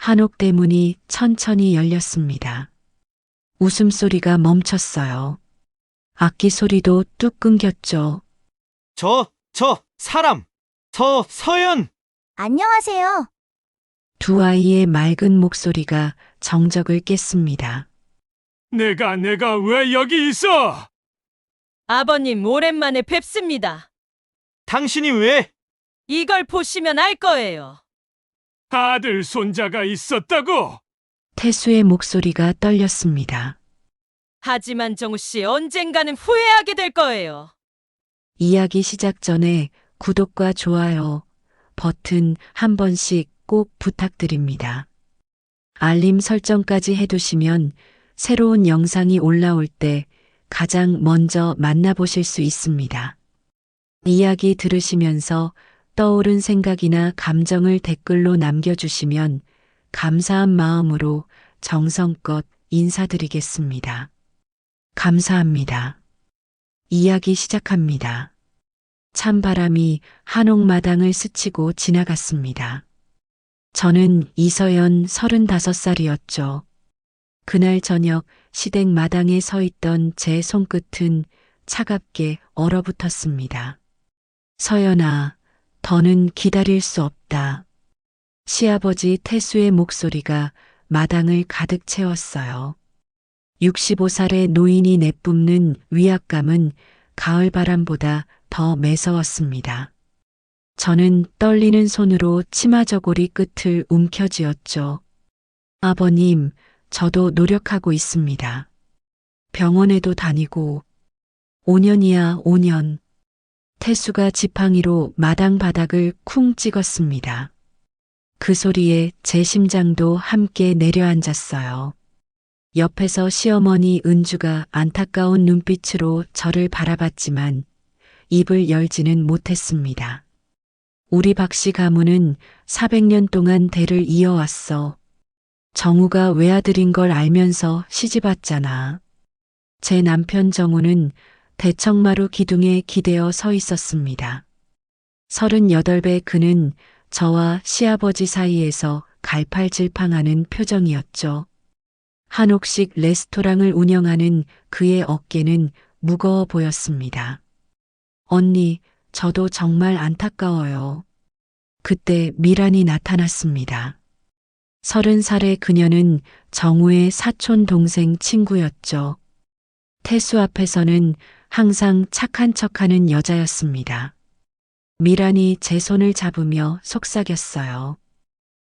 한옥대 문이 천천히 열렸습니다. 웃음소리가 멈췄어요. 악기 소리도 뚝 끊겼죠. 사람! 서연! 안녕하세요. 두 아이의 맑은 목소리가 정적을 깼습니다. 내가 왜 여기 있어? 아버님, 오랜만에 뵙습니다. 당신이 왜? 이걸 보시면 알 거예요. 아들, 손자가 있었다고? 태수의 목소리가 떨렸습니다. 하지만 정우 씨, 언젠가는 후회하게 될 거예요. 이야기 시작 전에 구독과 좋아요 버튼 한 번씩 꼭 부탁드립니다. 알림 설정까지 해두시면 새로운 영상이 올라올 때 가장 먼저 만나보실 수 있습니다. 이야기 들으시면서 떠오른 생각이나 감정을 댓글로 남겨주시면 감사한 마음으로 정성껏 인사드리겠습니다. 감사합니다. 이야기 시작합니다. 찬바람이 한옥마당을 스치고 지나갔습니다. 저는 이서연 35살이었죠. 그날 저녁 시댁 마당에 서 있던 제 손끝은 차갑게 얼어붙었습니다. 서연아, 더는 기다릴 수 없다. 시아버지 태수의 목소리가 마당을 가득 채웠어요. 65살의 노인이 내뿜는 위압감은 가을바람보다 더 매서웠습니다. 저는 떨리는 손으로 치마 저고리 끝을 움켜쥐었죠. 아버님, 저도 노력하고 있습니다. 병원에도 다니고 5년이야 5년. 태수가 지팡이로 마당 바닥을 쿵 찍었습니다. 그 소리에 제 심장도 함께 내려앉았어요. 옆에서 시어머니 은주가 안타까운 눈빛으로 저를 바라봤지만 입을 열지는 못했습니다. 우리 박씨 가문은 400년 동안 대를 이어왔어. 정우가 외아들인 걸 알면서 시집왔잖아. 제 남편 정우는 대청마루 기둥에 기대어 서 있었습니다. 38배 그는 저와 시아버지 사이에서 갈팔질팡하는 표정이었죠. 한옥식 레스토랑을 운영하는 그의 어깨는 무거워 보였습니다. 언니, 저도 정말 안타까워요. 그때 미란이 나타났습니다. 30살의 그녀는 정우의 사촌 동생 친구였죠. 태수 앞에서는 항상 착한 척하는 여자였습니다. 미란이 제 손을 잡으며 속삭였어요.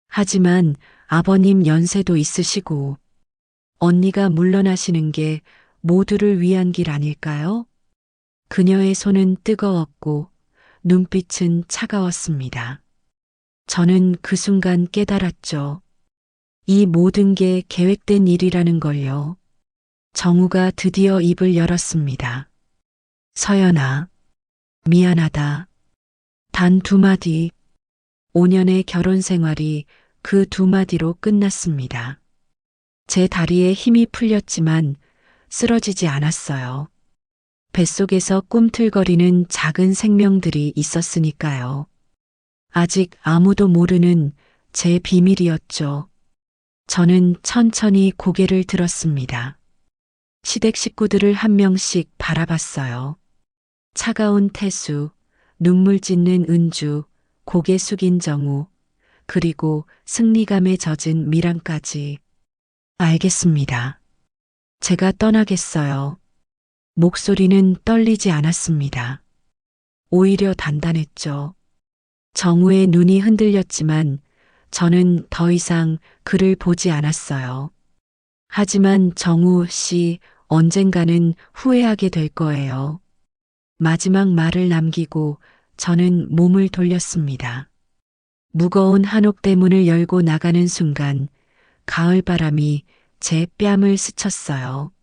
하지만 아버님 연세도 있으시고 언니가 물러나시는 게 모두를 위한 길 아닐까요? 그녀의 손은 뜨거웠고 눈빛은 차가웠습니다. 저는 그 순간 깨달았죠. 이 모든 게 계획된 일이라는 걸요. 정우가 드디어 입을 열었습니다. 서연아, 미안하다. 단 2마디. 5년의 결혼 생활이 그 2마디로 끝났습니다. 제 다리에 힘이 풀렸지만 쓰러지지 않았어요. 뱃속에서 꿈틀거리는 작은 생명들이 있었으니까요. 아직 아무도 모르는 제 비밀이었죠. 저는 천천히 고개를 들었습니다. 시댁 식구들을 한 명씩 바라봤어요. 차가운 태수, 눈물 짓는 은주, 고개 숙인 정우, 그리고 승리감에 젖은 미란까지. 알겠습니다. 제가 떠나겠어요. 목소리는 떨리지 않았습니다. 오히려 단단했죠. 정우의 눈이 흔들렸지만 저는 더 이상 그를 보지 않았어요. 하지만 정우 씨 언젠가는 후회하게 될 거예요. 마지막 말을 남기고 저는 몸을 돌렸습니다. 무거운 한옥대문을 열고 나가는 순간 가을바람이 제 뺨을 스쳤어요.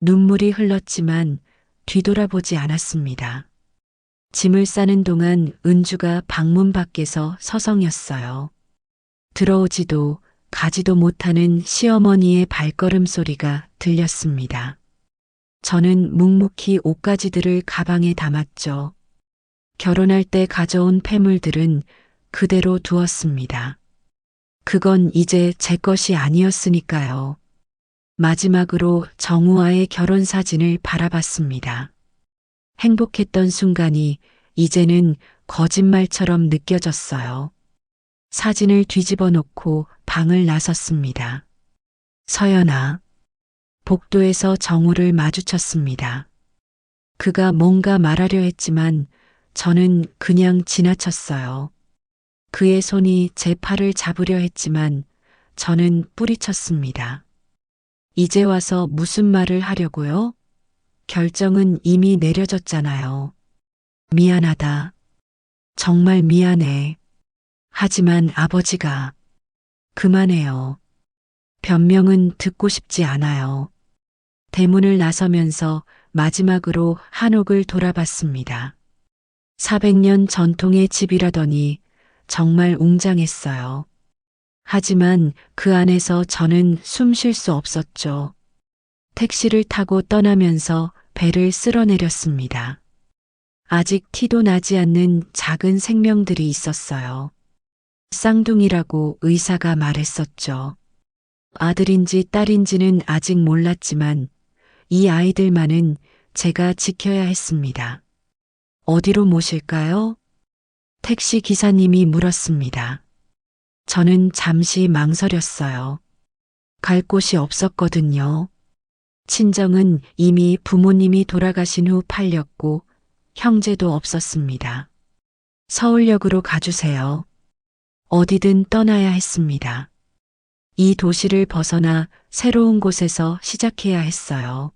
눈물이 흘렀지만 뒤돌아보지 않았습니다. 짐을 싸는 동안 은주가 방문 밖에서 서성였어요. 들어오지도 가지도 못하는 시어머니의 발걸음 소리가 들렸습니다. 저는 묵묵히 옷가지들을 가방에 담았죠. 결혼할 때 가져온 폐물들은 그대로 두었습니다. 그건 이제 제 것이 아니었으니까요. 마지막으로 정우와의 결혼 사진을 바라봤습니다. 행복했던 순간이 이제는 거짓말처럼 느껴졌어요. 사진을 뒤집어 놓고 방을 나섰습니다. 서연아. 복도에서 정우를 마주쳤습니다. 그가 뭔가 말하려 했지만 저는 그냥 지나쳤어요. 그의 손이 제 팔을 잡으려 했지만 저는 뿌리쳤습니다. 이제 와서 무슨 말을 하려고요? 결정은 이미 내려졌잖아요. 미안하다. 정말 미안해. 하지만 아버지가 그만해요. 변명은 듣고 싶지 않아요. 대문을 나서면서 마지막으로 한옥을 돌아봤습니다. 400년 전통의 집이라더니 정말 웅장했어요. 하지만 그 안에서 저는 숨 쉴 수 없었죠. 택시를 타고 떠나면서 배를 쓸어내렸습니다. 아직 티도 나지 않는 작은 생명들이 있었어요. 쌍둥이라고 의사가 말했었죠. 아들인지 딸인지는 아직 몰랐지만 이 아이들만은 제가 지켜야 했습니다. 어디로 모실까요? 택시 기사님이 물었습니다. 저는 잠시 망설였어요. 갈 곳이 없었거든요. 친정은 이미 부모님이 돌아가신 후 팔렸고 형제도 없었습니다. 서울역으로 가주세요. 어디든 떠나야 했습니다. 이 도시를 벗어나 새로운 곳에서 시작해야 했어요.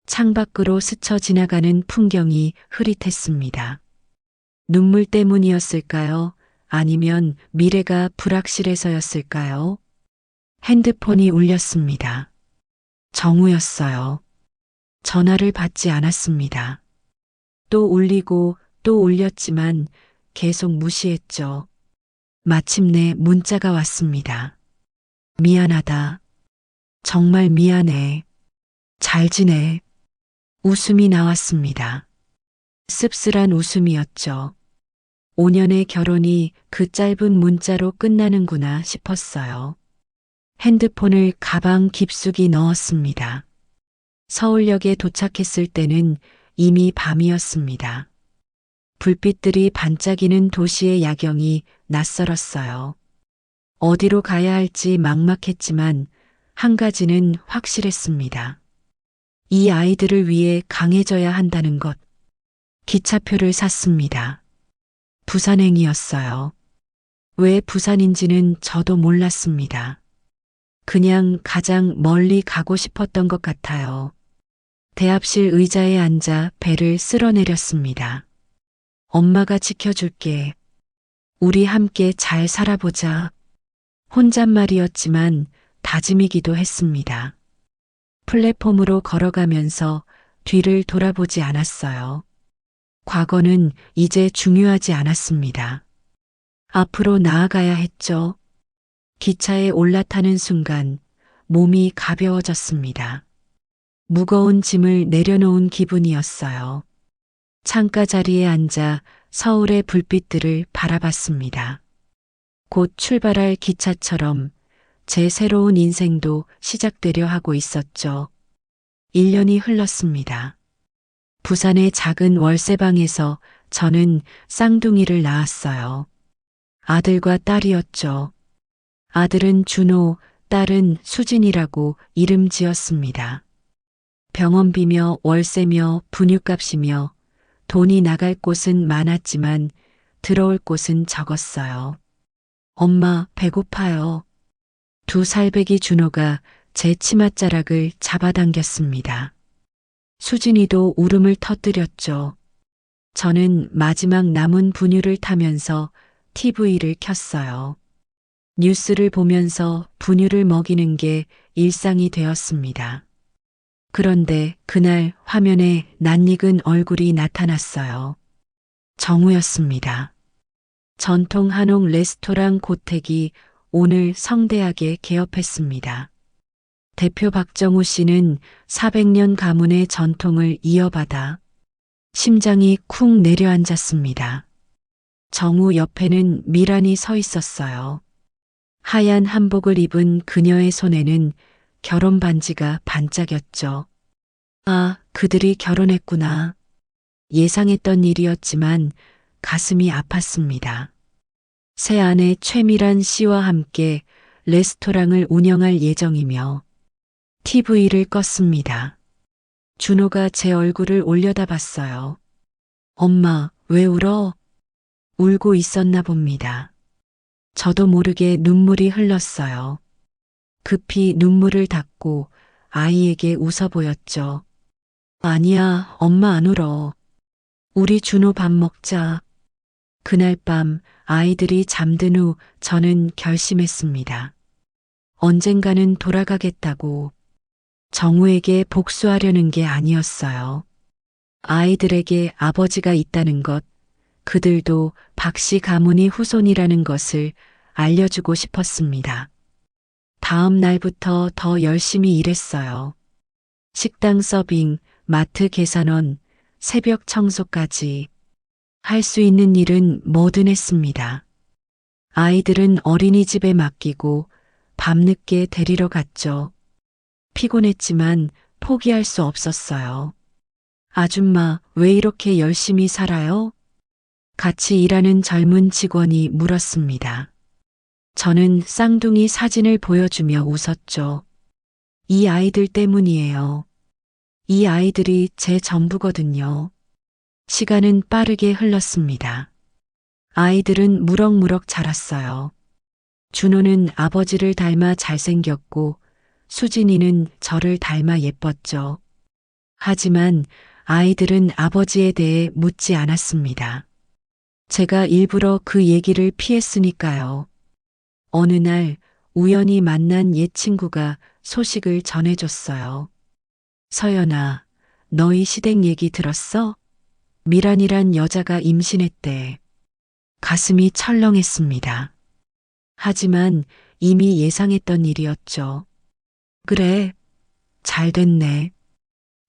창밖으로 스쳐 지나가는 풍경이 흐릿했습니다. 눈물 때문이었을까요? 아니면 미래가 불확실해서였을까요? 핸드폰이 울렸습니다. 정우였어요. 전화를 받지 않았습니다. 또 울리고 또 울렸지만 계속 무시했죠. 마침내 문자가 왔습니다. 미안하다. 정말 미안해. 잘 지내. 웃음이 나왔습니다. 씁쓸한 웃음이었죠. 5년의 결혼이 그 짧은 문자로 끝나는구나 싶었어요. 핸드폰을 가방 깊숙이 넣었습니다. 서울역에 도착했을 때는 이미 밤이었습니다. 불빛들이 반짝이는 도시의 야경이 낯설었어요. 어디로 가야 할지 막막했지만 한 가지는 확실했습니다. 이 아이들을 위해 강해져야 한다는 것. 기차표를 샀습니다. 부산행이었어요. 왜 부산인지는 저도 몰랐습니다. 그냥 가장 멀리 가고 싶었던 것 같아요. 대합실 의자에 앉아 배를 쓸어내렸습니다. 엄마가 지켜줄게. 우리 함께 잘 살아보자. 혼잣말이었지만 다짐이기도 했습니다. 플랫폼으로 걸어가면서 뒤를 돌아보지 않았어요. 과거는 이제 중요하지 않았습니다. 앞으로 나아가야 했죠. 기차에 올라타는 순간 몸이 가벼워졌습니다. 무거운 짐을 내려놓은 기분이었어요. 창가 자리에 앉아 서울의 불빛들을 바라봤습니다. 곧 출발할 기차처럼 제 새로운 인생도 시작되려 하고 있었죠. 1년이 흘렀습니다. 부산의 작은 월세방에서 저는 쌍둥이를 낳았어요. 아들과 딸이었죠. 아들은 준호, 딸은 수진이라고 이름 지었습니다. 병원비며 월세며 분유값이며 돈이 나갈 곳은 많았지만 들어올 곳은 적었어요. 엄마, 배고파요. 2살배기 준호가 제 치맛자락을 잡아당겼습니다. 수진이도 울음을 터뜨렸죠. 저는 마지막 남은 분유를 타면서 TV를 켰어요. 뉴스를 보면서 분유를 먹이는 게 일상이 되었습니다. 그런데 그날 화면에 낯익은 얼굴이 나타났어요. 정우였습니다. 전통 한옥 레스토랑 고택이 오늘 성대하게 개업했습니다. 대표 박정우 씨는 400년 가문의 전통을 이어받아 심장이 쿵 내려앉았습니다. 정우 옆에는 미란이 서 있었어요. 하얀 한복을 입은 그녀의 손에는 결혼 반지가 반짝였죠. 아, 그들이 결혼했구나. 예상했던 일이었지만 가슴이 아팠습니다. 새 아내 최미란 씨와 함께 레스토랑을 운영할 예정이며 TV를 껐습니다. 준호가 제 얼굴을 올려다봤어요. 엄마, 왜 울어? 울고 있었나 봅니다. 저도 모르게 눈물이 흘렀어요. 급히 눈물을 닦고 아이에게 웃어 보였죠. 아니야, 엄마 안 울어. 우리 준호 밥 먹자. 그날 밤 아이들이 잠든 후 저는 결심했습니다. 언젠가는 돌아가겠다고. 정우에게 복수하려는 게 아니었어요. 아이들에게 아버지가 있다는 것, 그들도 박씨 가문이 후손이라는 것을 알려주고 싶었습니다. 다음 날부터 더 열심히 일했어요. 식당 서빙, 마트 계산원, 새벽 청소까지 할 수 있는 일은 뭐든 했습니다. 아이들은 어린이집에 맡기고 밤늦게 데리러 갔죠. 피곤했지만 포기할 수 없었어요. 아줌마, 왜 이렇게 열심히 살아요? 같이 일하는 젊은 직원이 물었습니다. 저는 쌍둥이 사진을 보여주며 웃었죠. 이 아이들 때문이에요. 이 아이들이 제 전부거든요. 시간은 빠르게 흘렀습니다. 아이들은 무럭무럭 자랐어요. 준호는 아버지를 닮아 잘생겼고 수진이는 저를 닮아 예뻤죠. 하지만 아이들은 아버지에 대해 묻지 않았습니다. 제가 일부러 그 얘기를 피했으니까요. 어느 날 우연히 만난 옛 친구가 소식을 전해줬어요. 서연아, 너희 시댁 얘기 들었어? 미란이란 여자가 임신했대. 가슴이 철렁했습니다. 하지만 이미 예상했던 일이었죠. 그래, 잘 됐네.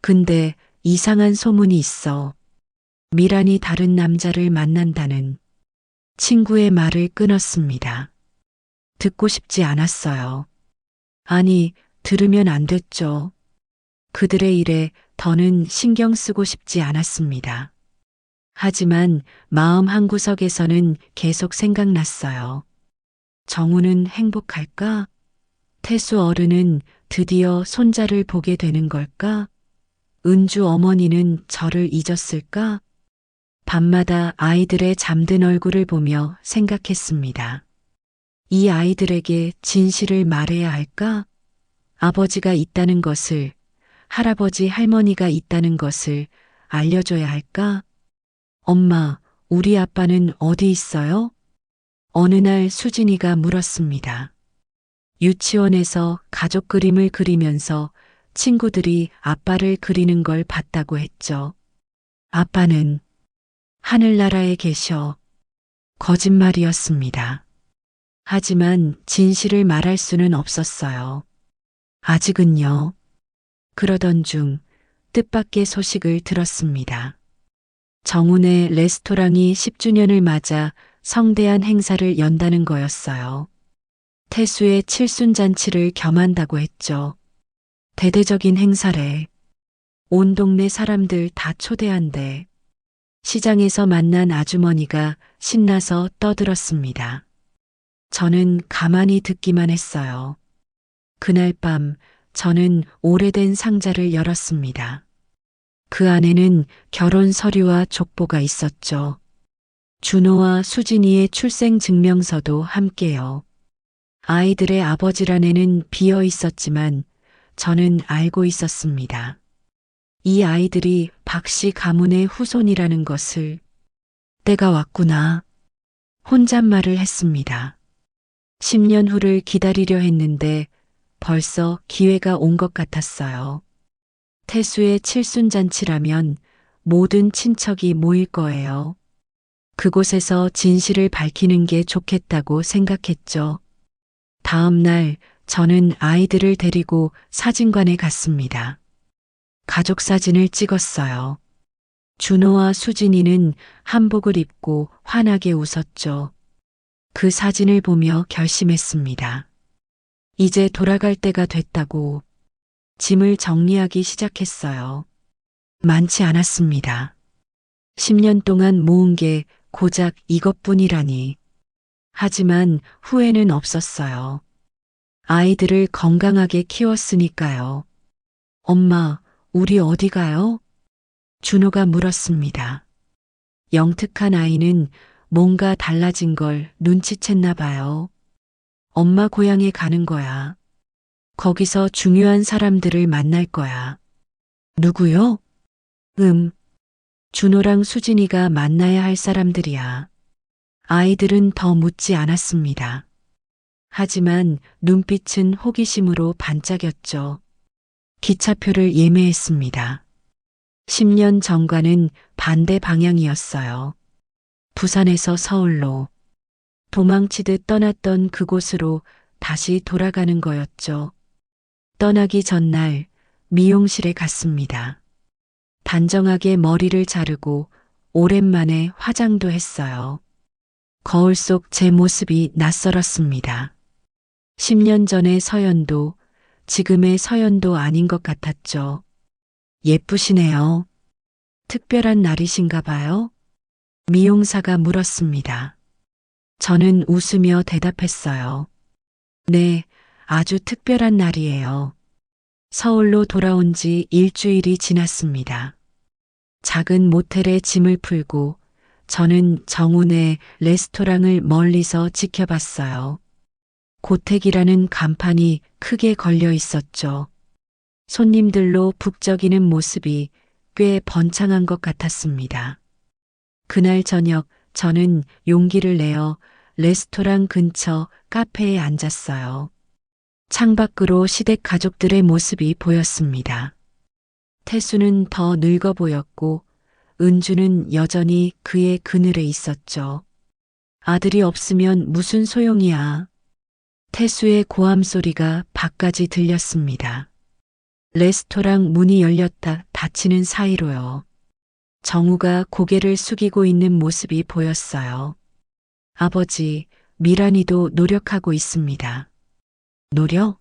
근데 이상한 소문이 있어. 미란이 다른 남자를 만난다는. 친구의 말을 끊었습니다. 듣고 싶지 않았어요. 아니, 들으면 안 됐죠. 그들의 일에 더는 신경 쓰고 싶지 않았습니다. 하지만 마음 한구석에서는 계속 생각났어요. 정우는 행복할까? 태수 어른은 드디어 손자를 보게 되는 걸까? 은주 어머니는 저를 잊었을까? 밤마다 아이들의 잠든 얼굴을 보며 생각했습니다. 이 아이들에게 진실을 말해야 할까? 아버지가 있다는 것을, 할아버지 할머니가 있다는 것을 알려줘야 할까? 엄마, 우리 아빠는 어디 있어요? 어느 날 수진이가 물었습니다. 유치원에서 가족 그림을 그리면서 친구들이 아빠를 그리는 걸 봤다고 했죠. 아빠는 하늘나라에 계셔. 거짓말이었습니다. 하지만 진실을 말할 수는 없었어요. 아직은요. 그러던 중 뜻밖의 소식을 들었습니다. 정운의 레스토랑이 10주년을 맞아 성대한 행사를 연다는 거였어요. 태수의 칠순잔치를 겸한다고 했죠. 대대적인 행사래. 온 동네 사람들 다 초대한대. 시장에서 만난 아주머니가 신나서 떠들었습니다. 저는 가만히 듣기만 했어요. 그날 밤 저는 오래된 상자를 열었습니다. 그 안에는 결혼 서류와 족보가 있었죠. 준호와 수진이의 출생 증명서도 함께요. 아이들의 아버지란에는 비어 있었지만 저는 알고 있었습니다. 이 아이들이 박씨 가문의 후손이라는 것을. 때가 왔구나. 혼잣말을 했습니다. 10년 후를 기다리려 했는데 벌써 기회가 온 것 같았어요. 태수의 칠순잔치라면 모든 친척이 모일 거예요. 그곳에서 진실을 밝히는 게 좋겠다고 생각했죠. 다음 날 저는 아이들을 데리고 사진관에 갔습니다. 가족 사진을 찍었어요. 준호와 수진이는 한복을 입고 환하게 웃었죠. 그 사진을 보며 결심했습니다. 이제 돌아갈 때가 됐다고 짐을 정리하기 시작했어요. 많지 않았습니다. 10년 동안 모은 게 고작 이것뿐이라니. 하지만 후회는 없었어요. 아이들을 건강하게 키웠으니까요. 엄마, 우리 어디 가요? 준호가 물었습니다. 영특한 아이는 뭔가 달라진 걸 눈치챘나 봐요. 엄마 고향에 가는 거야. 거기서 중요한 사람들을 만날 거야. 누구요? 준호랑 수진이가 만나야 할 사람들이야. 아이들은 더 묻지 않았습니다. 하지만 눈빛은 호기심으로 반짝였죠. 기차표를 예매했습니다. 10년 전과는 반대 방향이었어요. 부산에서 서울로 도망치듯 떠났던 그곳으로 다시 돌아가는 거였죠. 떠나기 전날 미용실에 갔습니다. 단정하게 머리를 자르고 오랜만에 화장도 했어요. 거울 속 제 모습이 낯설었습니다. 10년 전의 서연도 지금의 서연도 아닌 것 같았죠. 예쁘시네요. 특별한 날이신가 봐요? 미용사가 물었습니다. 저는 웃으며 대답했어요. 네, 아주 특별한 날이에요. 서울로 돌아온 지 일주일이 지났습니다. 작은 모텔에 짐을 풀고 저는 정운의 레스토랑을 멀리서 지켜봤어요. 고택이라는 간판이 크게 걸려 있었죠. 손님들로 북적이는 모습이 꽤 번창한 것 같았습니다. 그날 저녁 저는 용기를 내어 레스토랑 근처 카페에 앉았어요. 창밖으로 시댁 가족들의 모습이 보였습니다. 태수는 더 늙어 보였고 은주는 여전히 그의 그늘에 있었죠. 아들이 없으면 무슨 소용이야. 태수의 고함 소리가 밖까지 들렸습니다. 레스토랑 문이 열렸다 닫히는 사이로요. 정우가 고개를 숙이고 있는 모습이 보였어요. 아버지, 미란이도 노력하고 있습니다. 노력?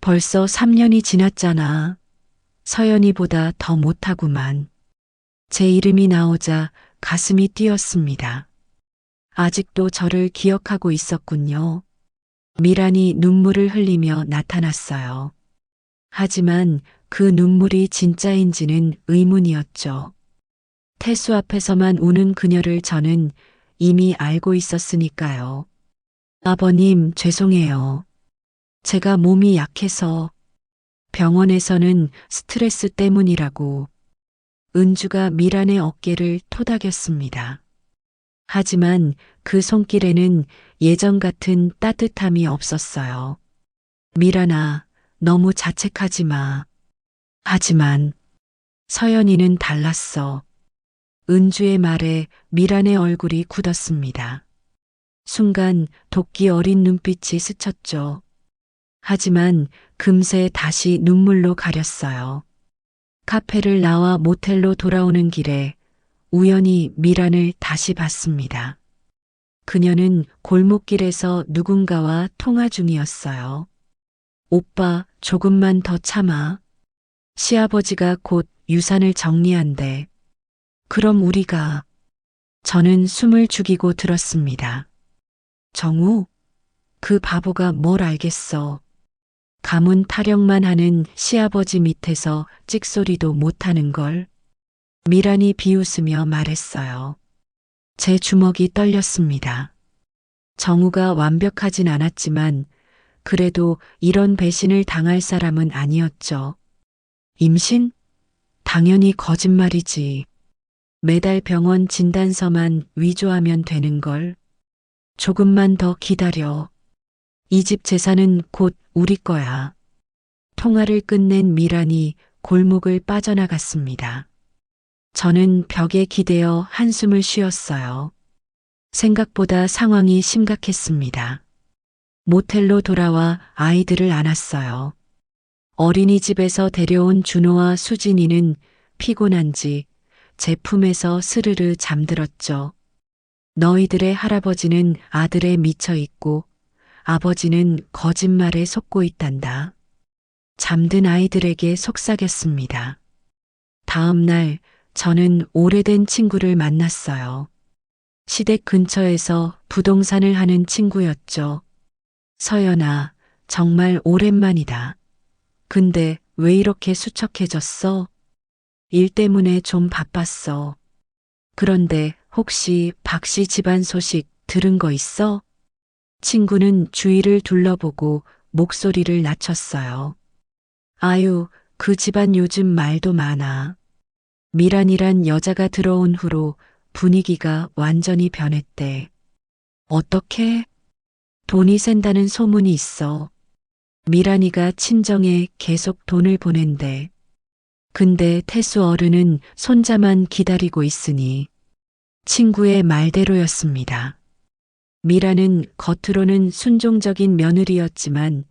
벌써 3년이 지났잖아. 서연이보다 더 못하구만. 제 이름이 나오자 가슴이 뛰었습니다. 아직도 저를 기억하고 있었군요. 미란이 눈물을 흘리며 나타났어요. 하지만 그 눈물이 진짜인지는 의문이었죠. 태수 앞에서만 우는 그녀를 저는 이미 알고 있었으니까요. 아버님, 죄송해요. 제가 몸이 약해서 병원에서는 스트레스 때문이라고. 은주가 미란의 어깨를 토닥였습니다. 하지만 그 손길에는 예전 같은 따뜻함이 없었어요. 미란아, 너무 자책하지 마. 하지만 서연이는 달랐어. 은주의 말에 미란의 얼굴이 굳었습니다. 순간 도끼 어린 눈빛이 스쳤죠. 하지만 금세 다시 눈물로 가렸어요. 카페를 나와 모텔로 돌아오는 길에 우연히 미란을 다시 봤습니다. 그녀는 골목길에서 누군가와 통화 중이었어요. 오빠, 조금만 더 참아. 시아버지가 곧 유산을 정리한대. 그럼 우리가... 저는 숨을 죽이고 들었습니다. 정우? 그 바보가 뭘 알겠어. 가문 타령만 하는 시아버지 밑에서 찍소리도 못하는 걸. 미란이 비웃으며 말했어요. 제 주먹이 떨렸습니다. 정우가 완벽하진 않았지만 그래도 이런 배신을 당할 사람은 아니었죠. 임신? 당연히 거짓말이지. 매달 병원 진단서만 위조하면 되는 걸. 조금만 더 기다려. 이 집 재산은 곧 우리 거야. 통화를 끝낸 미란이 골목을 빠져나갔습니다. 저는 벽에 기대어 한숨을 쉬었어요. 생각보다 상황이 심각했습니다. 모텔로 돌아와 아이들을 안았어요. 어린이집에서 데려온 준호와 수진이는 피곤한지 제 품에서 스르르 잠들었죠. 너희들의 할아버지는 아들에 미쳐 있고 아버지는 거짓말에 속고 있단다. 잠든 아이들에게 속삭였습니다. 다음 날 저는 오래된 친구를 만났어요. 시댁 근처에서 부동산을 하는 친구였죠. 서연아, 정말 오랜만이다. 근데 왜 이렇게 수척해졌어? 일 때문에 좀 바빴어. 그런데 혹시 박씨 집안 소식 들은 거 있어? 친구는 주위를 둘러보고 목소리를 낮췄어요. 아유, 그 집안 요즘 말도 많아. 미란이란 여자가 들어온 후로 분위기가 완전히 변했대. 어떻게? 돈이 샌다는 소문이 있어. 미란이가 친정에 계속 돈을 보낸대. 근데 태수 어른은 손자만 기다리고 있으니 친구의 말대로였습니다. 미라는 겉으로는 순종적인 며느리였지만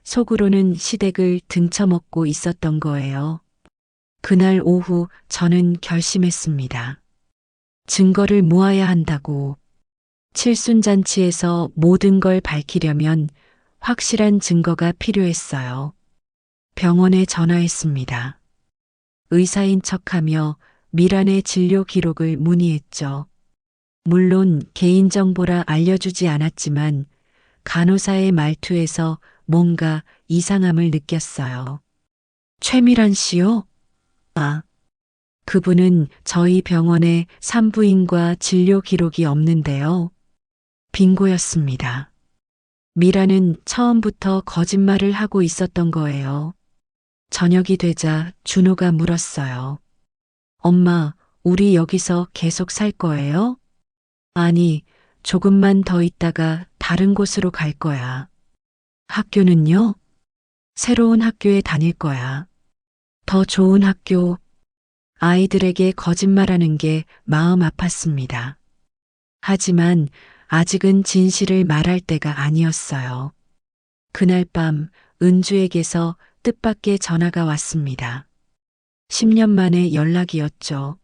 속으로는 시댁을 등쳐먹고 있었던 거예요. 그날 오후 저는 결심했습니다. 증거를 모아야 한다고. 칠순잔치에서 모든 걸 밝히려면 확실한 증거가 필요했어요. 병원에 전화했습니다. 의사인 척하며 미란의 진료 기록을 문의했죠. 물론 개인정보라 알려주지 않았지만 간호사의 말투에서 뭔가 이상함을 느꼈어요. 최미란 씨요? 아, 그분은 저희 병원에 산부인과 진료 기록이 없는데요. 빙고였습니다. 미라는 처음부터 거짓말을 하고 있었던 거예요. 저녁이 되자 준호가 물었어요. 엄마, 우리 여기서 계속 살 거예요? 아니, 조금만 더 있다가 다른 곳으로 갈 거야. 학교는요? 새로운 학교에 다닐 거야. 더 좋은 학교. 아이들에게 거짓말하는 게 마음 아팠습니다. 하지만 아직은 진실을 말할 때가 아니었어요. 그날 밤 은주에게서 뜻밖의 전화가 왔습니다. 10년 만에 연락이었죠.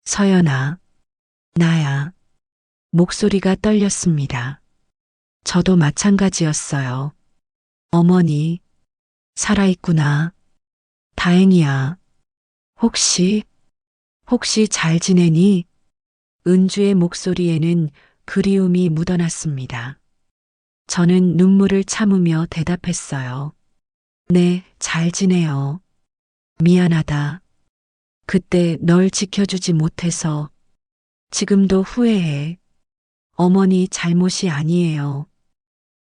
서연아, 나야. 목소리가 떨렸습니다. 저도 마찬가지였어요. 어머니, 살아있구나. 다행이야. 혹시 잘 지내니? 은주의 목소리에는 그리움이 묻어났습니다. 저는 눈물을 참으며 대답했어요. 네, 잘 지내요. 미안하다. 그때 널 지켜주지 못해서 지금도 후회해. 어머니 잘못이 아니에요.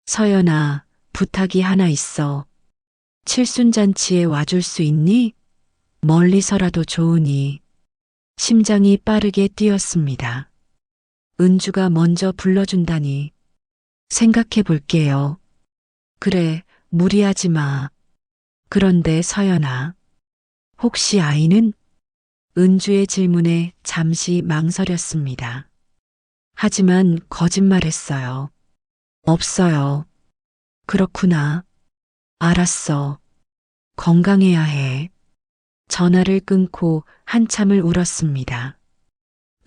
서연아, 부탁이 하나 있어. 칠순잔치에 와줄 수 있니? 멀리서라도 좋으니. 심장이 빠르게 뛰었습니다. 은주가 먼저 불러준다니. 생각해 볼게요. 그래, 무리하지 마. 그런데 서연아, 혹시 아이는? 은주의 질문에 잠시 망설였습니다. 하지만 거짓말했어요. 없어요. 그렇구나. 알았어. 건강해야 해. 전화를 끊고 한참을 울었습니다.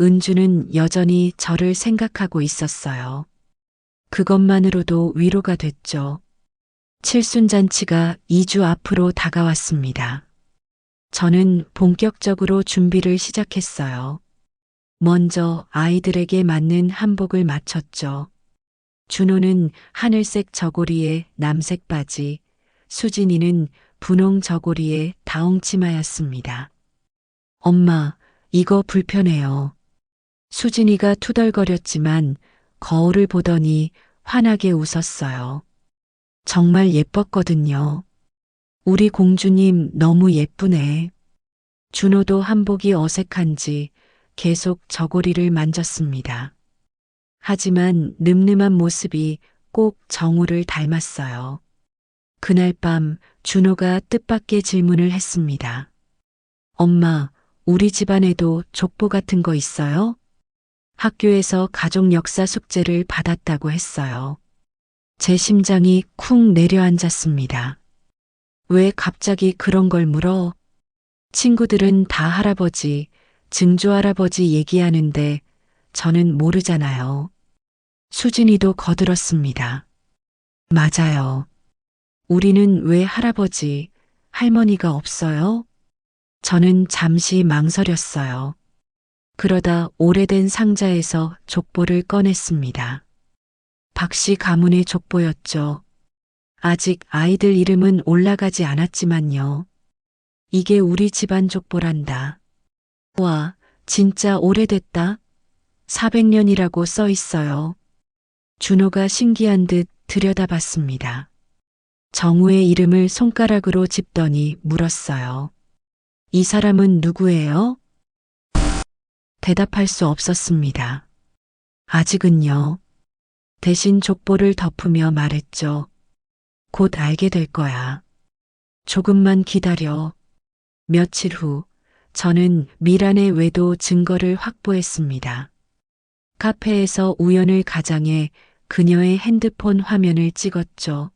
은주는 여전히 저를 생각하고 있었어요. 그것만으로도 위로가 됐죠. 칠순잔치가 2주 앞으로 다가왔습니다. 저는 본격적으로 준비를 시작했어요. 먼저 아이들에게 맞는 한복을 맞췄죠. 준호는 하늘색 저고리에 남색 바지, 수진이는 분홍 저고리에 다홍 치마였습니다. 엄마, 이거 불편해요. 수진이가 투덜거렸지만 거울을 보더니 환하게 웃었어요. 정말 예뻤거든요. 우리 공주님 너무 예쁘네. 준호도 한복이 어색한지 계속 저고리를 만졌습니다. 하지만 늠름한 모습이 꼭 정우를 닮았어요. 그날 밤 준호가 뜻밖의 질문을 했습니다. 엄마, 우리 집안에도 족보 같은 거 있어요? 학교에서 가족 역사 숙제를 받았다고 했어요. 제 심장이 쿵 내려앉았습니다. 왜 갑자기 그런 걸 물어? 친구들은 다 할아버지, 증조할아버지 얘기하는데 저는 모르잖아요. 수진이도 거들었습니다. 맞아요. 우리는 왜 할아버지, 할머니가 없어요? 저는 잠시 망설였어요. 그러다 오래된 상자에서 족보를 꺼냈습니다. 박씨 가문의 족보였죠. 아직 아이들 이름은 올라가지 않았지만요. 이게 우리 집안 족보란다. 와, 진짜 오래됐다. 400년이라고 써 있어요. 준호가 신기한 듯 들여다봤습니다. 정우의 이름을 손가락으로 짚더니 물었어요. 이 사람은 누구예요? 대답할 수 없었습니다. 아직은요. 대신 족보를 덮으며 말했죠. 곧 알게 될 거야. 조금만 기다려. 며칠 후, 저는 미란의 외도 증거를 확보했습니다. 카페에서 우연을 가장해 그녀의 핸드폰 화면을 찍었죠.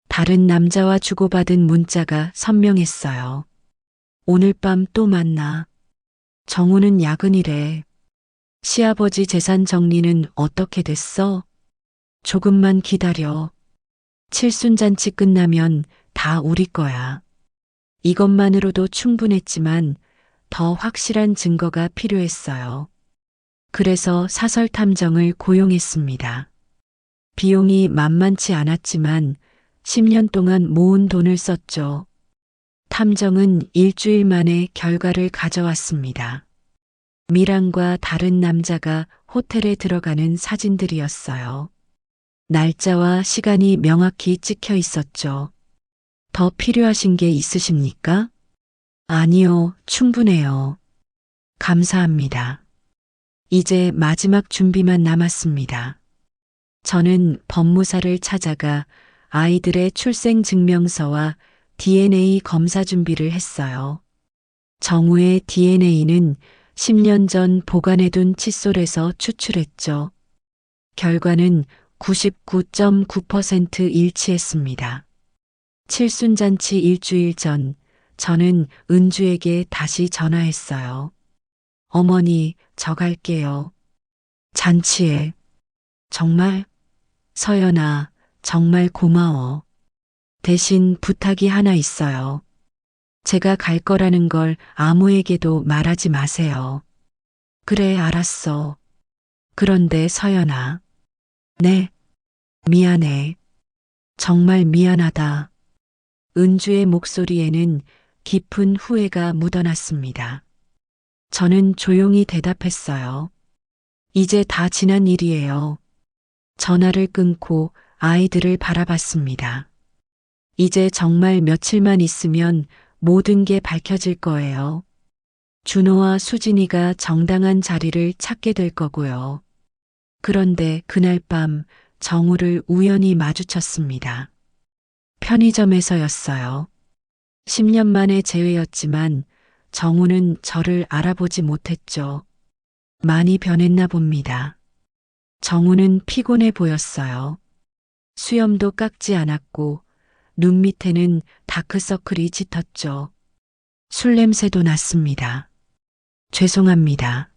다른 남자와 주고받은 문자가 선명했어요. 오늘 밤 또 만나. 정우는 야근이래. 시아버지 재산 정리는 어떻게 됐어? 조금만 기다려. 칠순잔치 끝나면 다 우리 거야. 이것만으로도 충분했지만 더 확실한 증거가 필요했어요. 그래서 사설 탐정을 고용했습니다. 비용이 만만치 않았지만 10년 동안 모은 돈을 썼죠. 탐정은 일주일 만에 결과를 가져왔습니다. 미란과 다른 남자가 호텔에 들어가는 사진들이었어요. 날짜와 시간이 명확히 찍혀 있었죠. 더 필요하신 게 있으십니까? 아니요, 충분해요. 감사합니다. 이제 마지막 준비만 남았습니다. 저는 법무사를 찾아가 아이들의 출생증명서와 DNA 검사 준비를 했어요. 정우의 DNA는 10년 전 보관해둔 칫솔에서 추출했죠. 결과는 99.9% 일치했습니다. 칠순잔치 일주일 전, 저는 은주에게 다시 전화했어요. 어머니, 저 갈게요. 잔치에. 정말? 서연아, 정말 고마워. 대신 부탁이 하나 있어요. 제가 갈 거라는 걸 아무에게도 말하지 마세요. 그래, 알았어. 그런데 서연아. 네. 미안해. 정말 미안하다. 은주의 목소리에는 깊은 후회가 묻어났습니다. 저는 조용히 대답했어요. 이제 다 지난 일이에요. 전화를 끊고 아이들을 바라봤습니다. 이제 정말 며칠만 있으면 모든 게 밝혀질 거예요. 준호와 수진이가 정당한 자리를 찾게 될 거고요. 그런데 그날 밤 정우를 우연히 마주쳤습니다. 편의점에서였어요. 10년 만에 재회였지만 정우는 저를 알아보지 못했죠. 많이 변했나 봅니다. 정우는 피곤해 보였어요. 수염도 깎지 않았고 눈 밑에는 다크서클이 짙었죠. 술 냄새도 났습니다. 죄송합니다.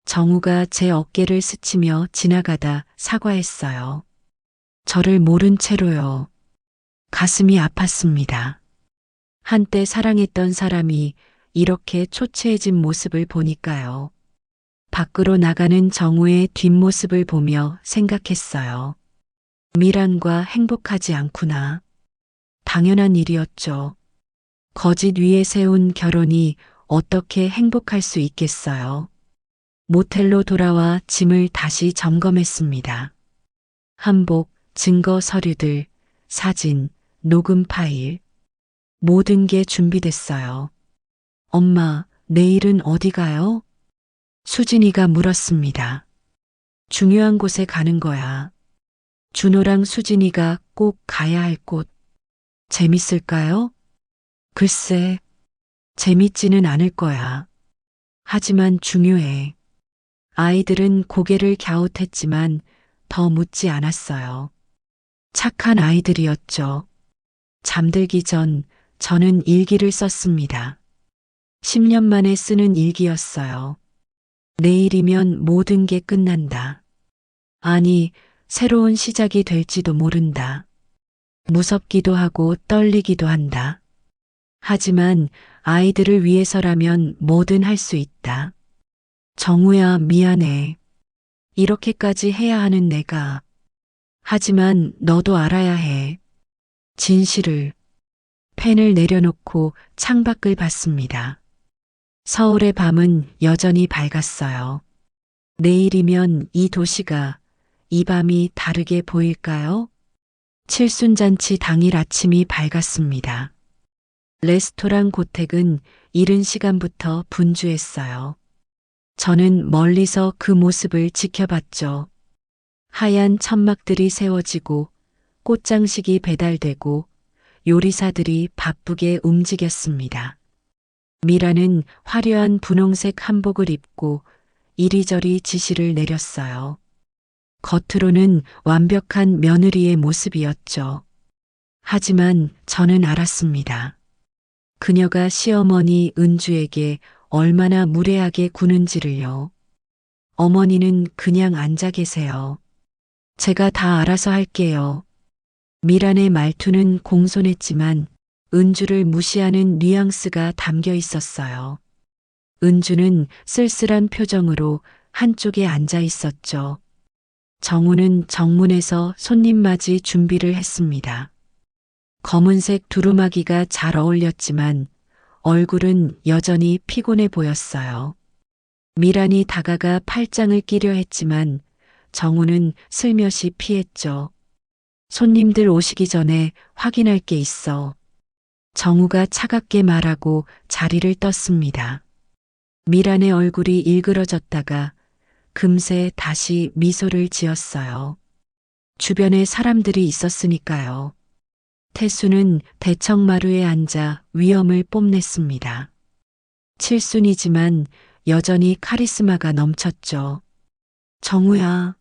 정우가 제 어깨를 스치며 지나가다 사과했어요. 저를 모른 채로요. 가슴이 아팠습니다. 한때 사랑했던 사람이 이렇게 초췌해진 모습을 보니까요. 밖으로 나가는 정우의 뒷모습을 보며 생각했어요. 미란과 행복하지 않구나. 당연한 일이었죠. 거짓 위에 세운 결혼이 어떻게 행복할 수 있겠어요. 모텔로 돌아와 짐을 다시 점검했습니다. 한복, 증거 서류들, 사진, 녹음 파일. 모든 게 준비됐어요. 엄마, 내일은 어디 가요? 수진이가 물었습니다. 중요한 곳에 가는 거야. 준호랑 수진이가 꼭 가야 할 곳. 재밌을까요? 글쎄, 재밌지는 않을 거야. 하지만 중요해. 아이들은 고개를 갸웃했지만 더 묻지 않았어요. 착한 아이들이었죠. 잠들기 전 저는 일기를 썼습니다. 10년 만에 쓰는 일기였어요. 내일이면 모든 게 끝난다. 아니, 새로운 시작이 될지도 모른다. 무섭기도 하고 떨리기도 한다. 하지만 아이들을 위해서라면 뭐든 할 수 있다. 정우야, 미안해. 이렇게까지 해야 하는 내가. 하지만 너도 알아야 해. 진실을. 펜을 내려놓고 창밖을 봤습니다. 서울의 밤은 여전히 밝았어요. 내일이면 이 도시가, 이 밤이 다르게 보일까요? 칠순잔치 당일 아침이 밝았습니다. 레스토랑 고택은 이른 시간부터 분주했어요. 저는 멀리서 그 모습을 지켜봤죠. 하얀 천막들이 세워지고 꽃장식이 배달되고 요리사들이 바쁘게 움직였습니다. 미라는 화려한 분홍색 한복을 입고 이리저리 지시를 내렸어요. 겉으로는 완벽한 며느리의 모습이었죠. 하지만 저는 알았습니다. 그녀가 시어머니 은주에게 얼마나 무례하게 구는지를요. 어머니는 그냥 앉아 계세요. 제가 다 알아서 할게요. 미란의 말투는 공손했지만 은주를 무시하는 뉘앙스가 담겨 있었어요. 은주는 쓸쓸한 표정으로 한쪽에 앉아 있었죠. 정우는 정문에서 손님 맞이 준비를 했습니다. 검은색 두루마기가 잘 어울렸지만 얼굴은 여전히 피곤해 보였어요. 미란이 다가가 팔짱을 끼려 했지만 정우는 슬며시 피했죠. 손님들 오시기 전에 확인할 게 있어. 정우가 차갑게 말하고 자리를 떴습니다. 미란의 얼굴이 일그러졌다가 금세 다시 미소를 지었어요. 주변에 사람들이 있었으니까요. 태수는 대청마루에 앉아 위엄을 뽐냈습니다. 칠순이지만 여전히 카리스마가 넘쳤죠. 정우야,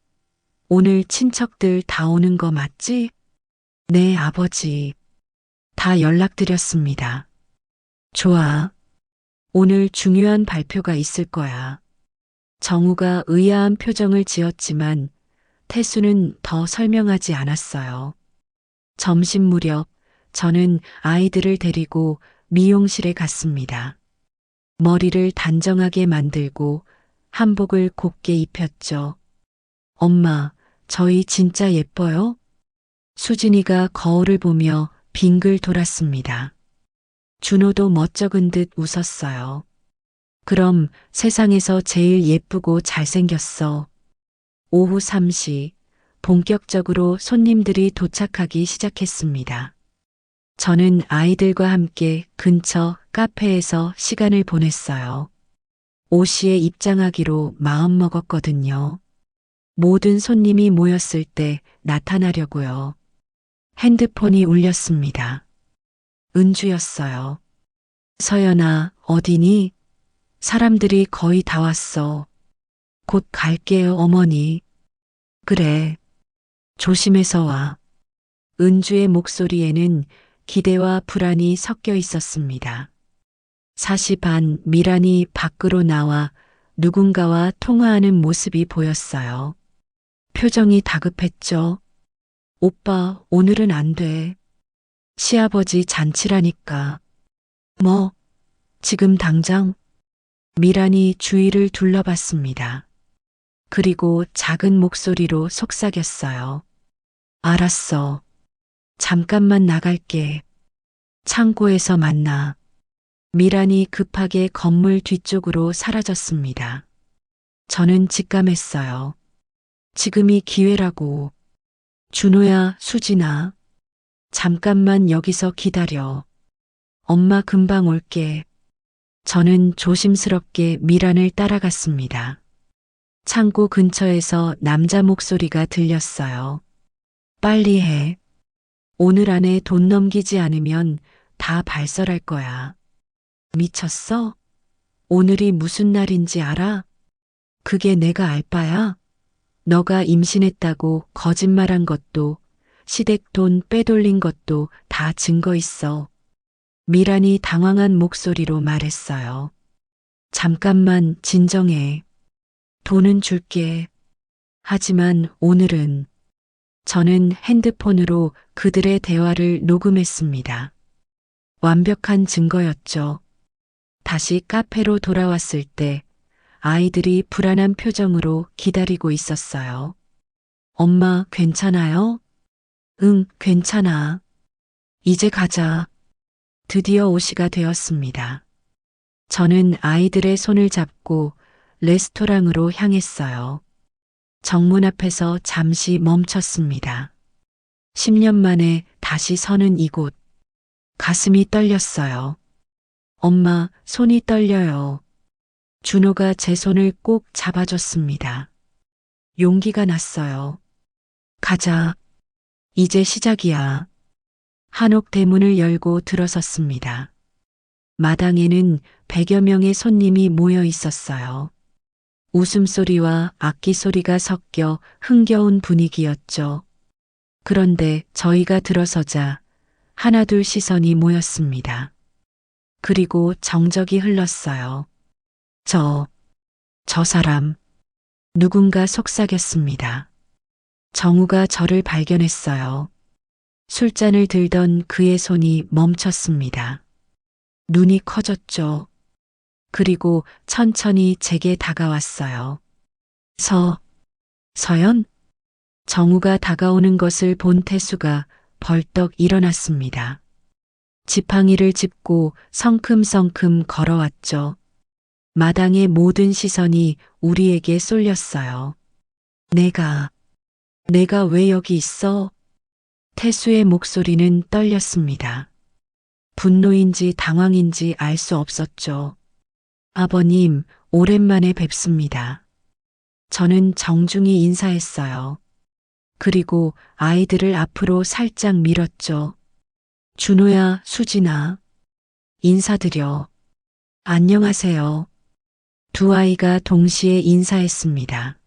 오늘 친척들 다 오는 거 맞지? 네, 아버지. 다 연락드렸습니다. 좋아. 오늘 중요한 발표가 있을 거야. 정우가 의아한 표정을 지었지만 태수는 더 설명하지 않았어요. 점심 무렵 저는 아이들을 데리고 미용실에 갔습니다. 머리를 단정하게 만들고 한복을 곱게 입혔죠. 엄마, 저희 진짜 예뻐요? 수진이가 거울을 보며 빙글 돌았습니다. 준호도 멋쩍은 듯 웃었어요. 그럼 세상에서 제일 예쁘고 잘생겼어. 오후 3시 본격적으로 손님들이 도착하기 시작했습니다. 저는 아이들과 함께 근처 카페에서 시간을 보냈어요. 5시에 입장하기로 마음먹었거든요. 모든 손님이 모였을 때 나타나려고요. 핸드폰이 울렸습니다. 은주였어요. 서연아, 어디니? 사람들이 거의 다 왔어. 곧 갈게요, 어머니. 그래. 조심해서 와. 은주의 목소리에는 기대와 불안이 섞여 있었습니다. 4시 반 미란이 밖으로 나와 누군가와 통화하는 모습이 보였어요. 표정이 다급했죠. 오빠, 오늘은 안 돼. 시아버지 잔치라니까. 뭐, 지금 당장? 미란이 주위를 둘러봤습니다. 그리고 작은 목소리로 속삭였어요. 알았어. 잠깐만 나갈게. 창고에서 만나. 미란이 급하게 건물 뒤쪽으로 사라졌습니다. 저는 직감했어요. 지금이 기회라고. 준호야, 수진아. 잠깐만 여기서 기다려. 엄마 금방 올게. 저는 조심스럽게 미란을 따라갔습니다. 창고 근처에서 남자 목소리가 들렸어요. 빨리 해. 오늘 안에 돈 넘기지 않으면 다 발설할 거야. 미쳤어? 오늘이 무슨 날인지 알아? 그게 내가 알 바야? 너가 임신했다고 거짓말한 것도 시댁 돈 빼돌린 것도 다 증거 있어. 미란이 당황한 목소리로 말했어요. 잠깐만 진정해. 돈은 줄게. 하지만 오늘은 저는 핸드폰으로 그들의 대화를 녹음했습니다. 완벽한 증거였죠. 다시 카페로 돌아왔을 때 아이들이 불안한 표정으로 기다리고 있었어요. 엄마, 괜찮아요? 응, 괜찮아. 이제 가자. 드디어 오시가 되었습니다. 저는 아이들의 손을 잡고 레스토랑으로 향했어요. 정문 앞에서 잠시 멈췄습니다. 10년 만에 다시 서는 이곳. 가슴이 떨렸어요. 엄마, 손이 떨려요. 준호가 제 손을 꼭 잡아줬습니다. 용기가 났어요. 가자. 이제 시작이야. 한옥 대문을 열고 들어섰습니다. 마당에는 100여 명의 손님이 모여 있었어요. 웃음소리와 악기 소리가 섞여 흥겨운 분위기였죠. 그런데 저희가 들어서자 하나둘 시선이 모였습니다. 그리고 정적이 흘렀어요. 저 사람. 누군가 속삭였습니다. 정우가 저를 발견했어요. 술잔을 들던 그의 손이 멈췄습니다. 눈이 커졌죠. 그리고 천천히 제게 다가왔어요. 서연? 정우가 다가오는 것을 본 태수가 벌떡 일어났습니다. 지팡이를 짚고 성큼성큼 걸어왔죠. 마당의 모든 시선이 우리에게 쏠렸어요. 내가 왜 여기 있어? 태수의 목소리는 떨렸습니다. 분노인지 당황인지 알 수 없었죠. 아버님, 오랜만에 뵙습니다. 저는 정중히 인사했어요. 그리고 아이들을 앞으로 살짝 밀었죠. 준호야, 수진아. 인사드려. 안녕하세요. 두 아이가 동시에 인사했습니다.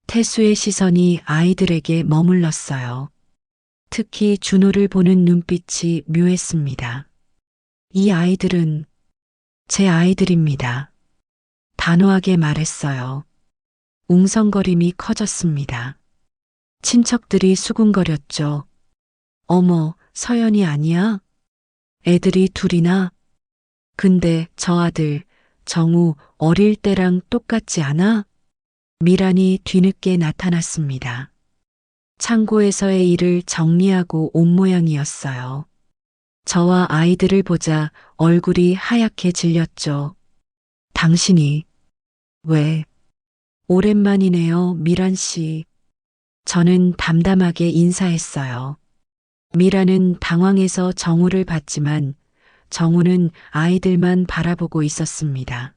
태수의 시선이 아이들에게 머물렀어요. 특히 준호를 보는 눈빛이 묘했습니다. 이 아이들은 제 아이들입니다. 단호하게 말했어요. 웅성거림이 커졌습니다. 친척들이 수군거렸죠. 어머, 서연이 아니야? 애들이 둘이나? 근데 저 아들, 정우 어릴 때랑 똑같지 않아? 미란이 뒤늦게 나타났습니다. 창고에서의 일을 정리하고 온 모양이었어요. 저와 아이들을 보자 얼굴이 하얗게 질렸죠. 당신이 왜? 오랜만이네요, 미란 씨. 저는 담담하게 인사했어요. 미란은 당황해서 정우를 봤지만 정우는 아이들만 바라보고 있었습니다.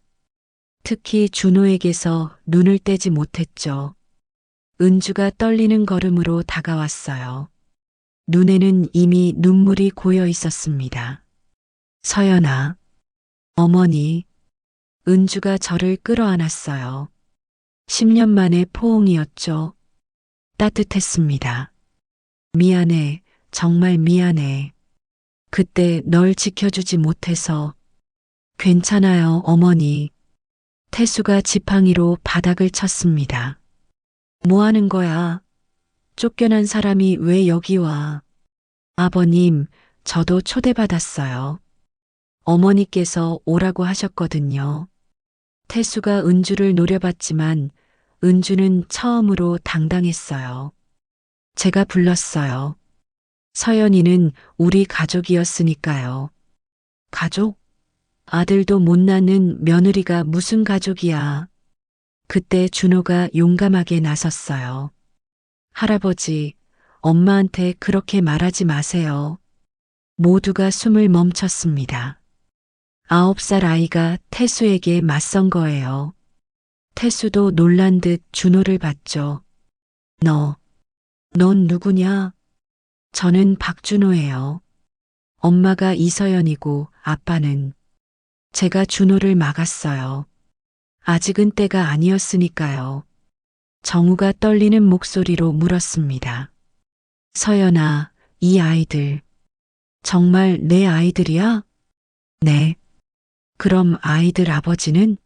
특히 준호에게서 눈을 떼지 못했죠. 은주가 떨리는 걸음으로 다가왔어요. 눈에는 이미 눈물이 고여 있었습니다. 서연아, 어머니, 은주가 저를 끌어안았어요. 10년 만에 포옹이었죠. 따뜻했습니다. 미안해, 정말 미안해. 그때 널 지켜주지 못해서. 괜찮아요, 어머니. 태수가 지팡이로 바닥을 쳤습니다. 뭐 하는 거야? 쫓겨난 사람이 왜 여기 와? 아버님, 저도 초대받았어요. 어머니께서 오라고 하셨거든요. 태수가 은주를 노려봤지만 은주는 처음으로 당당했어요. 제가 불렀어요. 서연이는 우리 가족이었으니까요. 가족? 아들도 못 낳는 며느리가 무슨 가족이야. 그때 준호가 용감하게 나섰어요. 할아버지, 엄마한테 그렇게 말하지 마세요. 모두가 숨을 멈췄습니다. 9살 아이가 태수에게 맞선 거예요. 태수도 놀란 듯 준호를 봤죠. 넌 누구냐? 저는 박준호예요. 엄마가 이서연이고 아빠는. 제가 준호를 막았어요. 아직은 때가 아니었으니까요. 정우가 떨리는 목소리로 물었습니다. 서연아, 이 아이들. 정말 내 아이들이야? 네. 그럼 아이들 아버지는?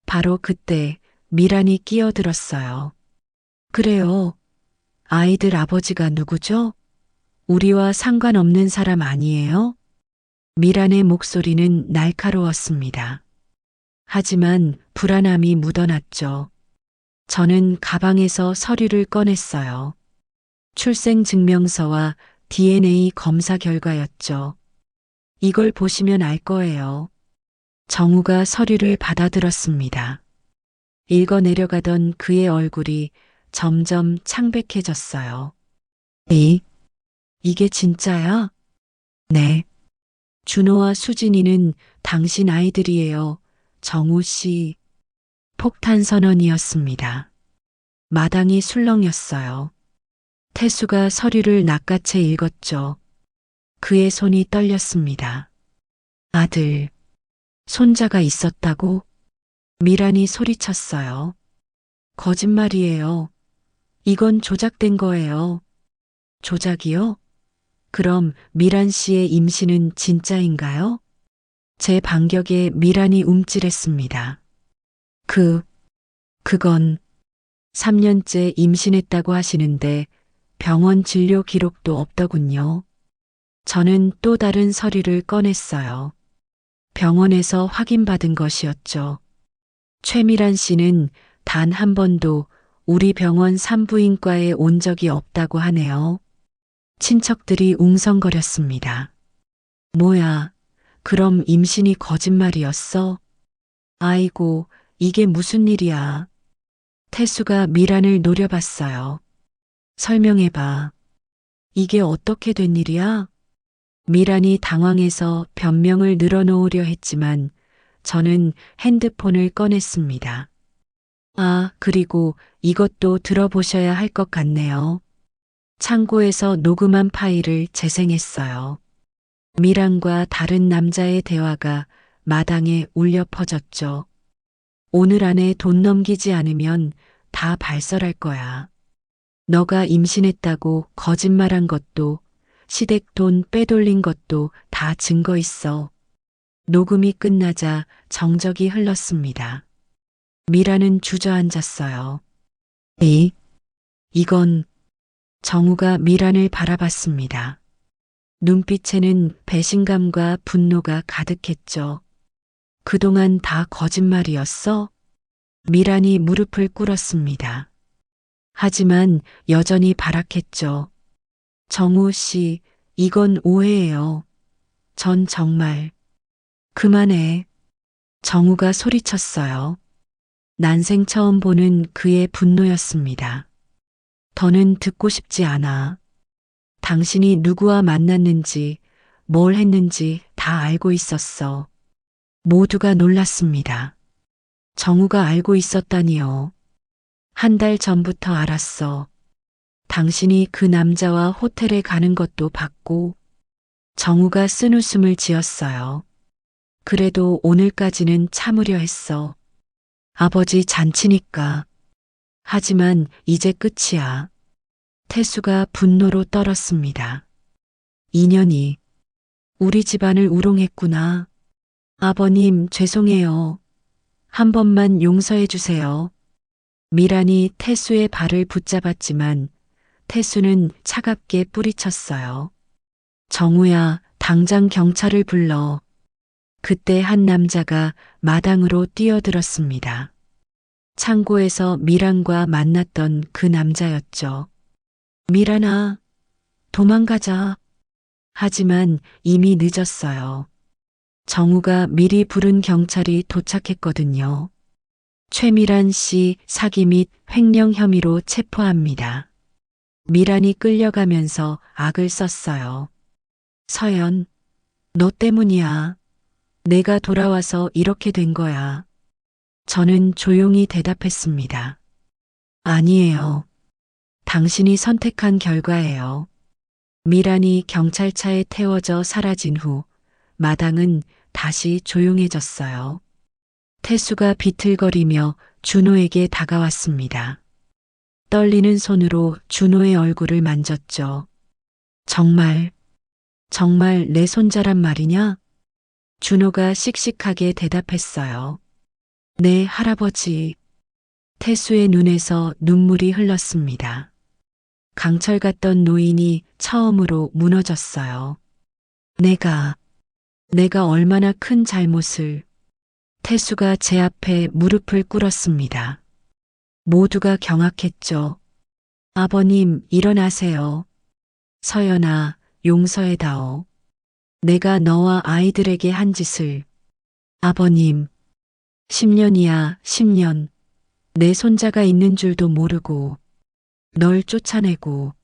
바로 그때 미란이 끼어들었어요. 그래요. 아이들 아버지가 누구죠? 우리와 상관없는 사람 아니에요? 미란의 목소리는 날카로웠습니다. 하지만 불안함이 묻어났죠. 저는 가방에서 서류를 꺼냈어요. 출생증명서와 DNA 검사 결과였죠. 이걸 보시면 알 거예요. 정우가 서류를 받아들었습니다. 읽어 내려가던 그의 얼굴이 점점 창백해졌어요. 이게 진짜야? 네. 준호와 수진이는 당신 아이들이에요. 정우 씨. 폭탄 선언이었습니다. 마당이 술렁였어요. 태수가 서류를 낚아채 읽었죠. 그의 손이 떨렸습니다. 아들, 손자가 있었다고? 미란이 소리쳤어요. 거짓말이에요. 이건 조작된 거예요. 조작이요? 그럼 미란 씨의 임신은 진짜인가요? 제 반격에 미란이 움찔했습니다. 그건 3년째 임신했다고 하시는데 병원 진료 기록도 없더군요. 저는 또 다른 서류를 꺼냈어요. 병원에서 확인받은 것이었죠. 최미란 씨는 단 한 번도 우리 병원 산부인과에 온 적이 없다고 하네요. 친척들이 웅성거렸습니다. 뭐야, 그럼 임신이 거짓말이었어? 아이고, 이게 무슨 일이야. 태수가 미란을 노려봤어요. 설명해봐. 이게 어떻게 된 일이야? 미란이 당황해서 변명을 늘어놓으려 했지만 저는 핸드폰을 꺼냈습니다. 아, 그리고 이것도 들어보셔야 할 것 같네요. 창고에서 녹음한 파일을 재생했어요. 미란과 다른 남자의 대화가 마당에 울려 퍼졌죠. 오늘 안에 돈 넘기지 않으면 다 발설할 거야. 너가 임신했다고 거짓말한 것도 시댁 돈 빼돌린 것도 다 증거 있어. 녹음이 끝나자 정적이 흘렀습니다. 미라는 주저앉았어요. 이건 정우가 미란을 바라봤습니다. 눈빛에는 배신감과 분노가 가득했죠. 그동안 다 거짓말이었어? 미란이 무릎을 꿇었습니다. 하지만 여전히 발악했죠. 정우 씨, 이건 오해예요. 전 정말. 그만해. 정우가 소리쳤어요. 난생 처음 보는 그의 분노였습니다. 더는 듣고 싶지 않아. 당신이 누구와 만났는지, 뭘 했는지 다 알고 있었어. 모두가 놀랐습니다. 정우가 알고 있었다니요. 한 달 전부터 알았어. 당신이 그 남자와 호텔에 가는 것도 봤고, 정우가 쓴웃음을 지었어요. 그래도 오늘까지는 참으려 했어. 아버지 잔치니까. 하지만 이제 끝이야. 태수가 분노로 떨었습니다. 인연이 우리 집안을 우롱했구나. 아버님, 죄송해요. 한 번만 용서해 주세요. 미란이 태수의 발을 붙잡았지만 태수는 차갑게 뿌리쳤어요. 정우야, 당장 경찰을 불러. 그때 한 남자가 마당으로 뛰어들었습니다. 창고에서 미란과 만났던 그 남자였죠. 미란아, 도망가자. 하지만 이미 늦었어요. 정우가 미리 부른 경찰이 도착했거든요. 최미란 씨 사기 및 횡령 혐의로 체포합니다. 미란이 끌려가면서 악을 썼어요. 서연, 너 때문이야. 내가 돌아와서 이렇게 된 거야. 저는 조용히 대답했습니다. 아니에요. 당신이 선택한 결과예요. 미란이 경찰차에 태워져 사라진 후 마당은 다시 조용해졌어요. 태수가 비틀거리며 준호에게 다가왔습니다. 떨리는 손으로 준호의 얼굴을 만졌죠. 정말 내 손자란 말이냐? 준호가 씩씩하게 대답했어요. 네, 할아버지. 태수의 눈에서 눈물이 흘렀습니다. 강철 같던 노인이 처음으로 무너졌어요. 내가 얼마나 큰 잘못을. 태수가 제 앞에 무릎을 꿇었습니다. 모두가 경악했죠. 아버님, 일어나세요. 서연아, 용서해다오. 내가 너와 아이들에게 한 짓을. 아버님, 10년이야, 10년. 내 손자가 있는 줄도 모르고 널 쫓아내고.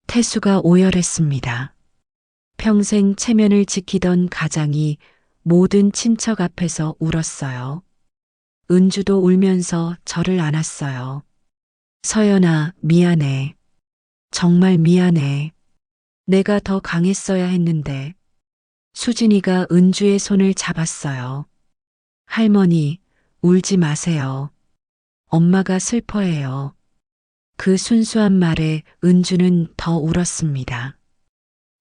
태수가 오열했습니다. 평생 체면을 지키던 가장이 모든 친척 앞에서 울었어요. 은주도 울면서 저를 안았어요. 서연아, 미안해. 정말 미안해. 내가 더 강했어야 했는데. 수진이가 은주의 손을 잡았어요. 할머니, 울지 마세요. 엄마가 슬퍼해요. 그 순수한 말에 은주는 더 울었습니다.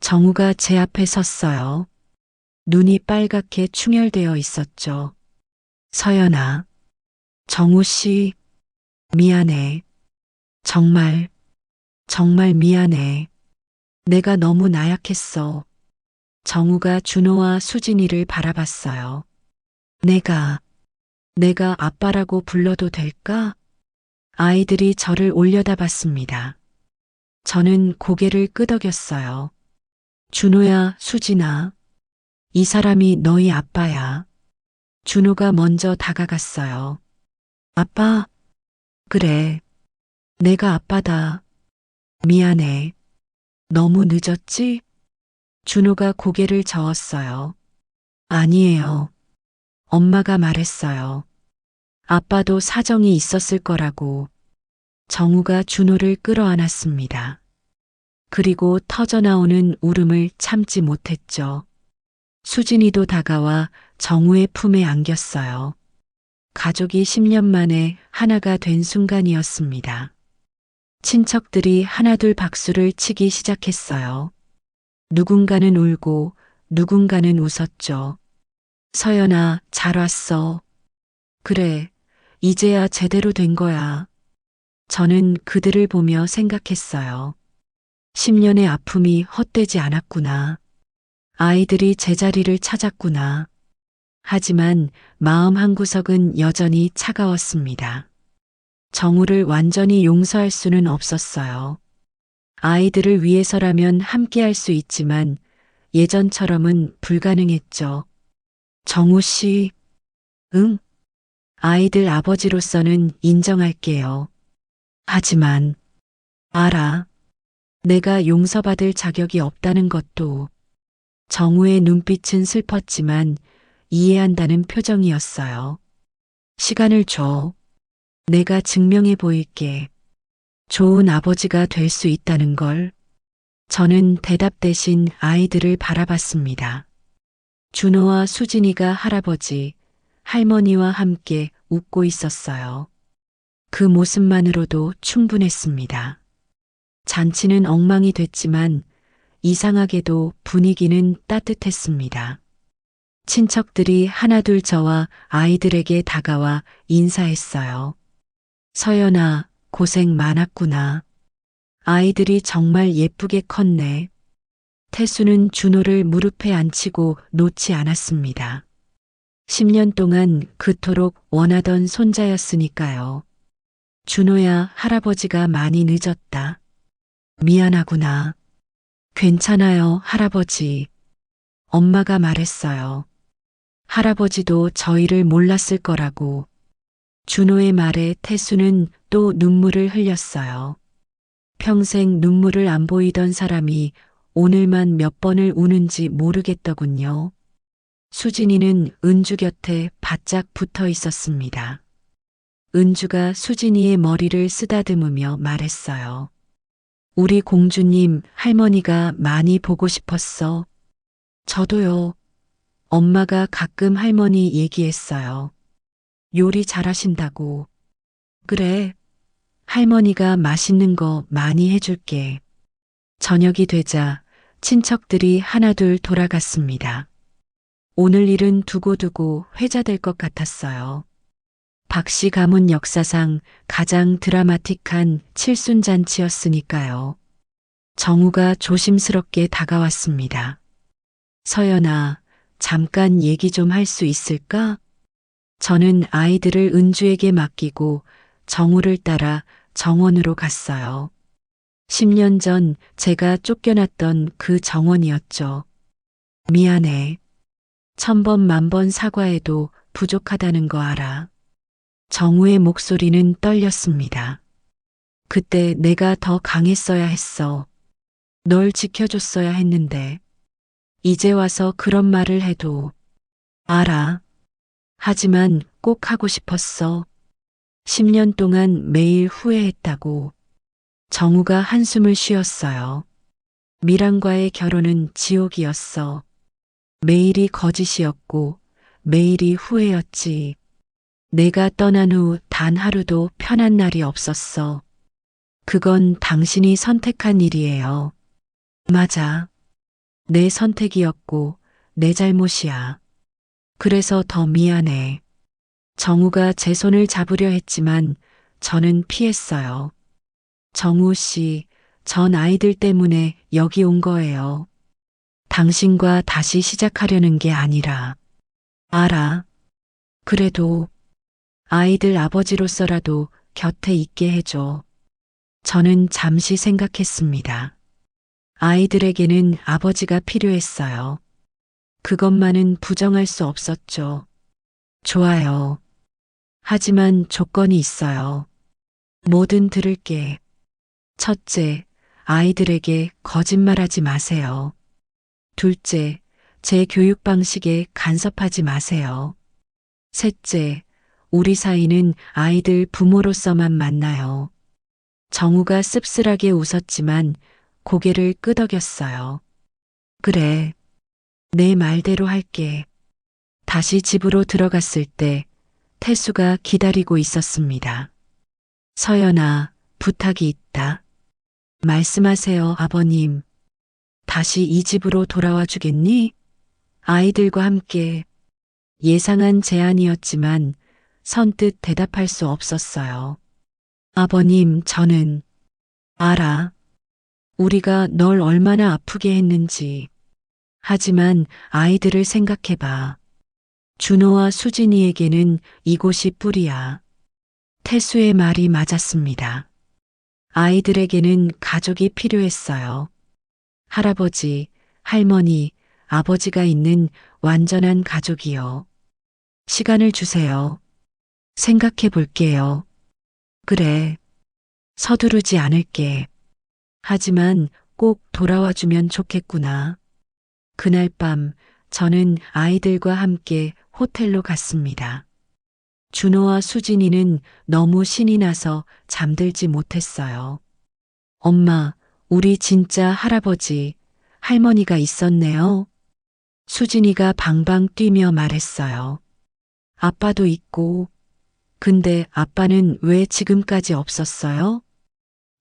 정우가 제 앞에 섰어요. 눈이 빨갛게 충혈되어 있었죠. 서연아, 정우 씨, 미안해. 정말 미안해. 내가 너무 나약했어. 정우가 준호와 수진이를 바라봤어요. 내가 아빠라고 불러도 될까? 아이들이 저를 올려다봤습니다. 저는 고개를 끄덕였어요. 준호야, 수진아. 이 사람이 너희 아빠야. 준호가 먼저 다가갔어요. 아빠? 그래. 내가 아빠다. 미안해. 너무 늦었지? 준호가 고개를 저었어요. 아니에요. 엄마가 말했어요. 아빠도 사정이 있었을 거라고. 정우가 준호를 끌어안았습니다. 그리고 터져나오는 울음을 참지 못했죠. 수진이도 다가와 정우의 품에 안겼어요. 가족이 10년 만에 하나가 된 순간이었습니다. 친척들이 하나둘 박수를 치기 시작했어요. 누군가는 울고 누군가는 웃었죠. 서연아, 잘 왔어. 그래, 이제야 제대로 된 거야. 저는 그들을 보며 생각했어요. 10년의 아픔이 헛되지 않았구나. 아이들이 제자리를 찾았구나. 하지만 마음 한구석은 여전히 차가웠습니다. 정우를 완전히 용서할 수는 없었어요. 아이들을 위해서라면 함께할 수 있지만 예전처럼은 불가능했죠. 정우 씨, 응? 아이들 아버지로서는 인정할게요. 하지만 알아. 내가 용서받을 자격이 없다는 것도. 정우의 눈빛은 슬펐지만 이해한다는 표정이었어요. 시간을 줘. 내가 증명해 보일게. 좋은 아버지가 될 수 있다는 걸. 저는 대답 대신 아이들을 바라봤습니다. 준호와 수진이가 할아버지, 할머니와 함께 웃고 있었어요. 그 모습만으로도 충분했습니다. 잔치는 엉망이 됐지만 이상하게도 분위기는 따뜻했습니다. 친척들이 하나둘 저와 아이들에게 다가와 인사했어요. 서연아, 고생 많았구나. 아이들이 정말 예쁘게 컸네. 태수는 준호를 무릎에 앉히고 놓지 않았습니다. 10년 동안 그토록 원하던 손자였으니까요. 준호야, 할아버지가 많이 늦었다. 미안하구나. 괜찮아요, 할아버지. 엄마가 말했어요. 할아버지도 저희를 몰랐을 거라고. 준호의 말에 태수는 또 눈물을 흘렸어요. 평생 눈물을 안 보이던 사람이 오늘만 몇 번을 우는지 모르겠더군요. 수진이는 은주 곁에 바짝 붙어 있었습니다. 은주가 수진이의 머리를 쓰다듬으며 말했어요. 우리 공주님, 할머니가 많이 보고 싶었어. 저도요. 엄마가 가끔 할머니 얘기했어요. 요리 잘하신다고. 그래. 할머니가 맛있는 거 많이 해줄게. 저녁이 되자 친척들이 하나둘 돌아갔습니다. 오늘 일은 두고두고 회자될 것 같았어요. 박씨 가문 역사상 가장 드라마틱한 칠순잔치였으니까요. 정우가 조심스럽게 다가왔습니다. 서연아, 잠깐 얘기 좀 할 수 있을까? 저는 아이들을 은주에게 맡기고 정우를 따라 정원으로 갔어요. 10년 전 제가 쫓겨났던 그 정원이었죠. 미안해. 1000번 만번 사과해도 부족하다는 거 알아. 정우의 목소리는 떨렸습니다. 그때 내가 더 강했어야 했어. 널 지켜줬어야 했는데. 이제 와서 그런 말을 해도 알아. 하지만 꼭 하고 싶었어. 10년 동안 매일 후회했다고. 정우가 한숨을 쉬었어요. 미랑과의 결혼은 지옥이었어. 매일이 거짓이었고 매일이 후회였지. 내가 떠난 후 단 하루도 편한 날이 없었어. 그건 당신이 선택한 일이에요. 맞아. 내 선택이었고 내 잘못이야. 그래서 더 미안해. 정우가 제 손을 잡으려 했지만 저는 피했어요. 정우 씨, 전 아이들 때문에 여기 온 거예요. 당신과 다시 시작하려는 게 아니라. 알아. 그래도 아이들 아버지로서라도 곁에 있게 해줘. 저는 잠시 생각했습니다. 아이들에게는 아버지가 필요했어요. 그것만은 부정할 수 없었죠. 좋아요. 하지만 조건이 있어요. 뭐든 들을게. 첫째, 아이들에게 거짓말하지 마세요. 둘째, 제 교육 방식에 간섭하지 마세요. 셋째, 우리 사이는 아이들 부모로서만 만나요. 정우가 씁쓸하게 웃었지만 고개를 끄덕였어요. 그래, 내 말대로 할게. 다시 집으로 들어갔을 때 태수가 기다리고 있었습니다. 서연아, 부탁이 있다. 말씀하세요, 아버님. 다시 이 집으로 돌아와 주겠니? 아이들과 함께. 예상한 제안이었지만 선뜻 대답할 수 없었어요. 아버님, 저는 알아. 우리가 널 얼마나 아프게 했는지. 하지만 아이들을 생각해봐. 준호와 수진이에게는 이곳이 뿌리야. 태수의 말이 맞았습니다. 아이들에게는 가족이 필요했어요. 할아버지, 할머니, 아버지가 있는 완전한 가족이요. 시간을 주세요. 생각해 볼게요. 그래. 서두르지 않을게. 하지만 꼭 돌아와 주면 좋겠구나. 그날 밤 저는 아이들과 함께 호텔로 갔습니다. 준호와 수진이는 너무 신이 나서 잠들지 못했어요. 엄마, 우리 진짜 할아버지, 할머니가 있었네요. 수진이가 방방 뛰며 말했어요. 아빠도 있고, 근데 아빠는 왜 지금까지 없었어요?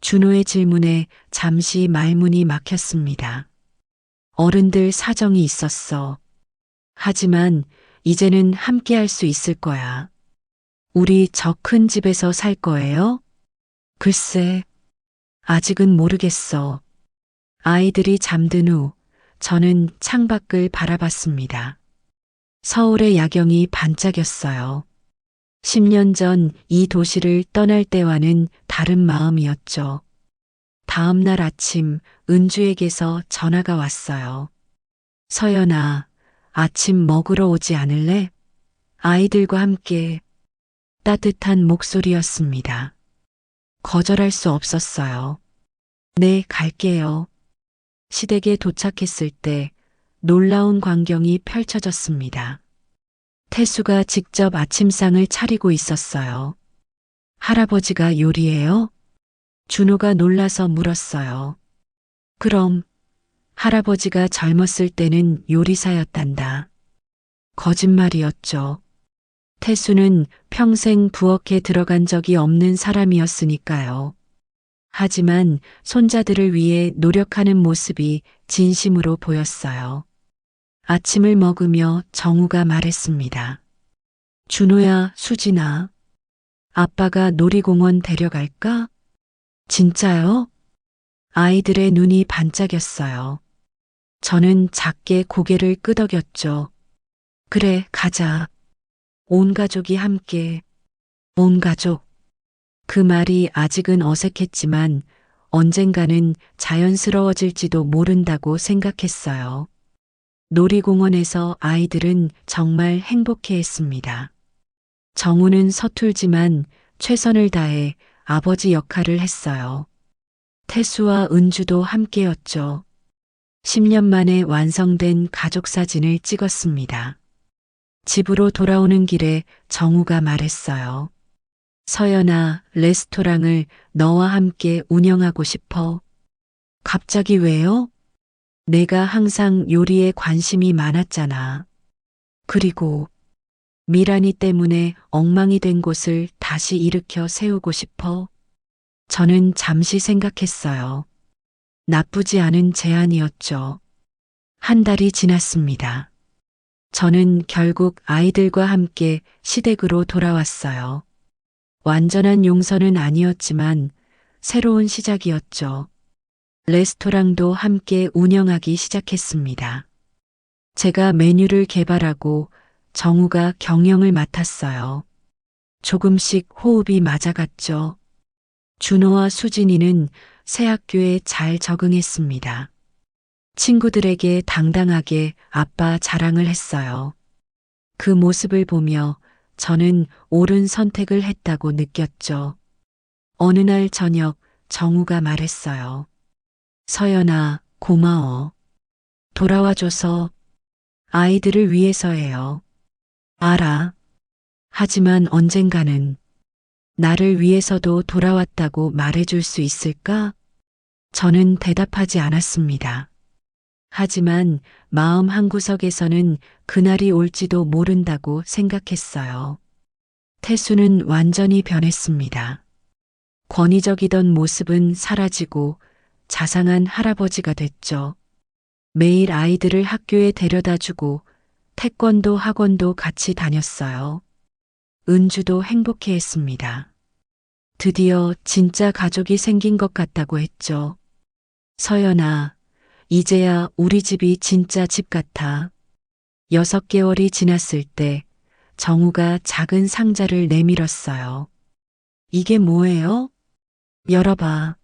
준호의 질문에 잠시 말문이 막혔습니다. 어른들 사정이 있었어. 하지만 이제는 함께 할 수 있을 거야. 우리 저 큰 집에서 살 거예요? 글쎄, 아직은 모르겠어. 아이들이 잠든 후 저는 창밖을 바라봤습니다. 서울의 야경이 반짝였어요. 10년 전 이 도시를 떠날 때와는 다른 마음이었죠. 다음 날 아침 은주에게서 전화가 왔어요. 서연아, 아침 먹으러 오지 않을래? 아이들과 함께. 따뜻한 목소리였습니다. 거절할 수 없었어요. 네, 갈게요. 시댁에 도착했을 때 놀라운 광경이 펼쳐졌습니다. 태수가 직접 아침상을 차리고 있었어요. 할아버지가 요리해요? 준호가 놀라서 물었어요. 그럼 할아버지가 젊었을 때는 요리사였단다. 거짓말이었죠. 태수는 평생 부엌에 들어간 적이 없는 사람이었으니까요. 하지만 손자들을 위해 노력하는 모습이 진심으로 보였어요. 아침을 먹으며 정우가 말했습니다. 준호야, 수진아, 아빠가 놀이공원 데려갈까? 진짜요? 아이들의 눈이 반짝였어요. 저는 작게 고개를 끄덕였죠. 그래, 가자. 온 가족이 함께. 온 가족. 그 말이 아직은 어색했지만 언젠가는 자연스러워질지도 모른다고 생각했어요. 놀이공원에서 아이들은 정말 행복해 했습니다. 정우는 서툴지만 최선을 다해 아버지 역할을 했어요. 태수와 은주도 함께였죠. 10년 만에 완성된 가족 사진을 찍었습니다. 집으로 돌아오는 길에 정우가 말했어요. 서연아, 레스토랑을 너와 함께 운영하고 싶어. 갑자기 왜요? 내가 항상 요리에 관심이 많았잖아. 그리고 미란이 때문에 엉망이 된 곳을 다시 일으켜 세우고 싶어. 저는 잠시 생각했어요. 나쁘지 않은 제안이었죠. 한 달이 지났습니다. 저는 결국 아이들과 함께 시댁으로 돌아왔어요. 완전한 용서는 아니었지만 새로운 시작이었죠. 레스토랑도 함께 운영하기 시작했습니다. 제가 메뉴를 개발하고 정우가 경영을 맡았어요. 조금씩 호흡이 맞아갔죠. 준호와 수진이는 새 학교에 잘 적응했습니다. 친구들에게 당당하게 아빠 자랑을 했어요. 그 모습을 보며 저는 옳은 선택을 했다고 느꼈죠. 어느 날 저녁 정우가 말했어요. 서연아, 고마워. 돌아와줘서. 아이들을 위해서예요. 알아. 하지만 언젠가는 나를 위해서도 돌아왔다고 말해줄 수 있을까? 저는 대답하지 않았습니다. 하지만 마음 한구석에서는 그날이 올지도 모른다고 생각했어요. 태수는 완전히 변했습니다. 권위적이던 모습은 사라지고 자상한 할아버지가 됐죠. 매일 아이들을 학교에 데려다 주고 태권도 학원도 같이 다녔어요. 은주도 행복해했습니다. 드디어 진짜 가족이 생긴 것 같다고 했죠. 서연아, 이제야 우리 집이 진짜 집 같아. 6개월이 지났을 때 정우가 작은 상자를 내밀었어요. 이게 뭐예요? 열어봐.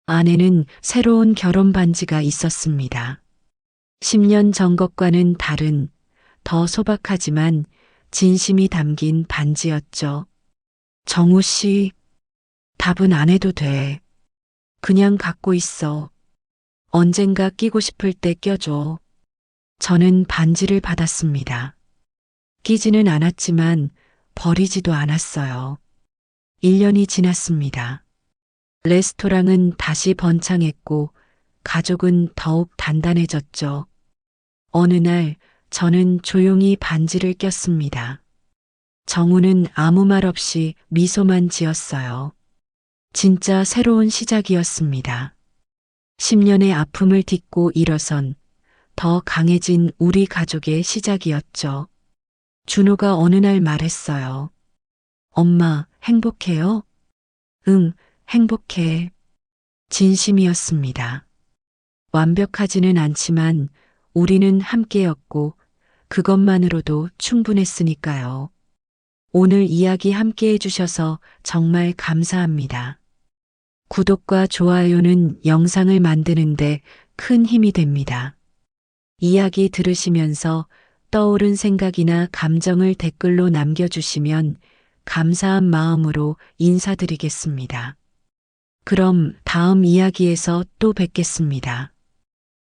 안에는 새로운 결혼 반지가 있었습니다. 10년 전 것과는 다른, 더 소박하지만 진심이 담긴 반지였죠. 정우 씨, 답은 안 해도 돼. 그냥 갖고 있어. 언젠가 끼고 싶을 때 껴줘. 저는 반지를 받았습니다. 끼지는 않았지만 버리지도 않았어요. 1년이 지났습니다. 레스토랑은 다시 번창했고 가족은 더욱 단단해졌죠. 어느 날 저는 조용히 반지를 꼈습니다. 정우는 아무 말 없이 미소만 지었어요. 진짜 새로운 시작이었습니다. 10년의 아픔을 딛고 일어선 더 강해진 우리 가족의 시작이었죠. 준호가 어느 날 말했어요. 엄마, 행복해요? 응, 행복해. 진심이었습니다. 완벽하지는 않지만 우리는 함께였고 그것만으로도 충분했으니까요. 오늘 이야기 함께 해주셔서 정말 감사합니다. 구독과 좋아요는 영상을 만드는데 큰 힘이 됩니다. 이야기 들으시면서 떠오른 생각이나 감정을 댓글로 남겨주시면 감사한 마음으로 인사드리겠습니다. 그럼 다음 이야기에서 또 뵙겠습니다.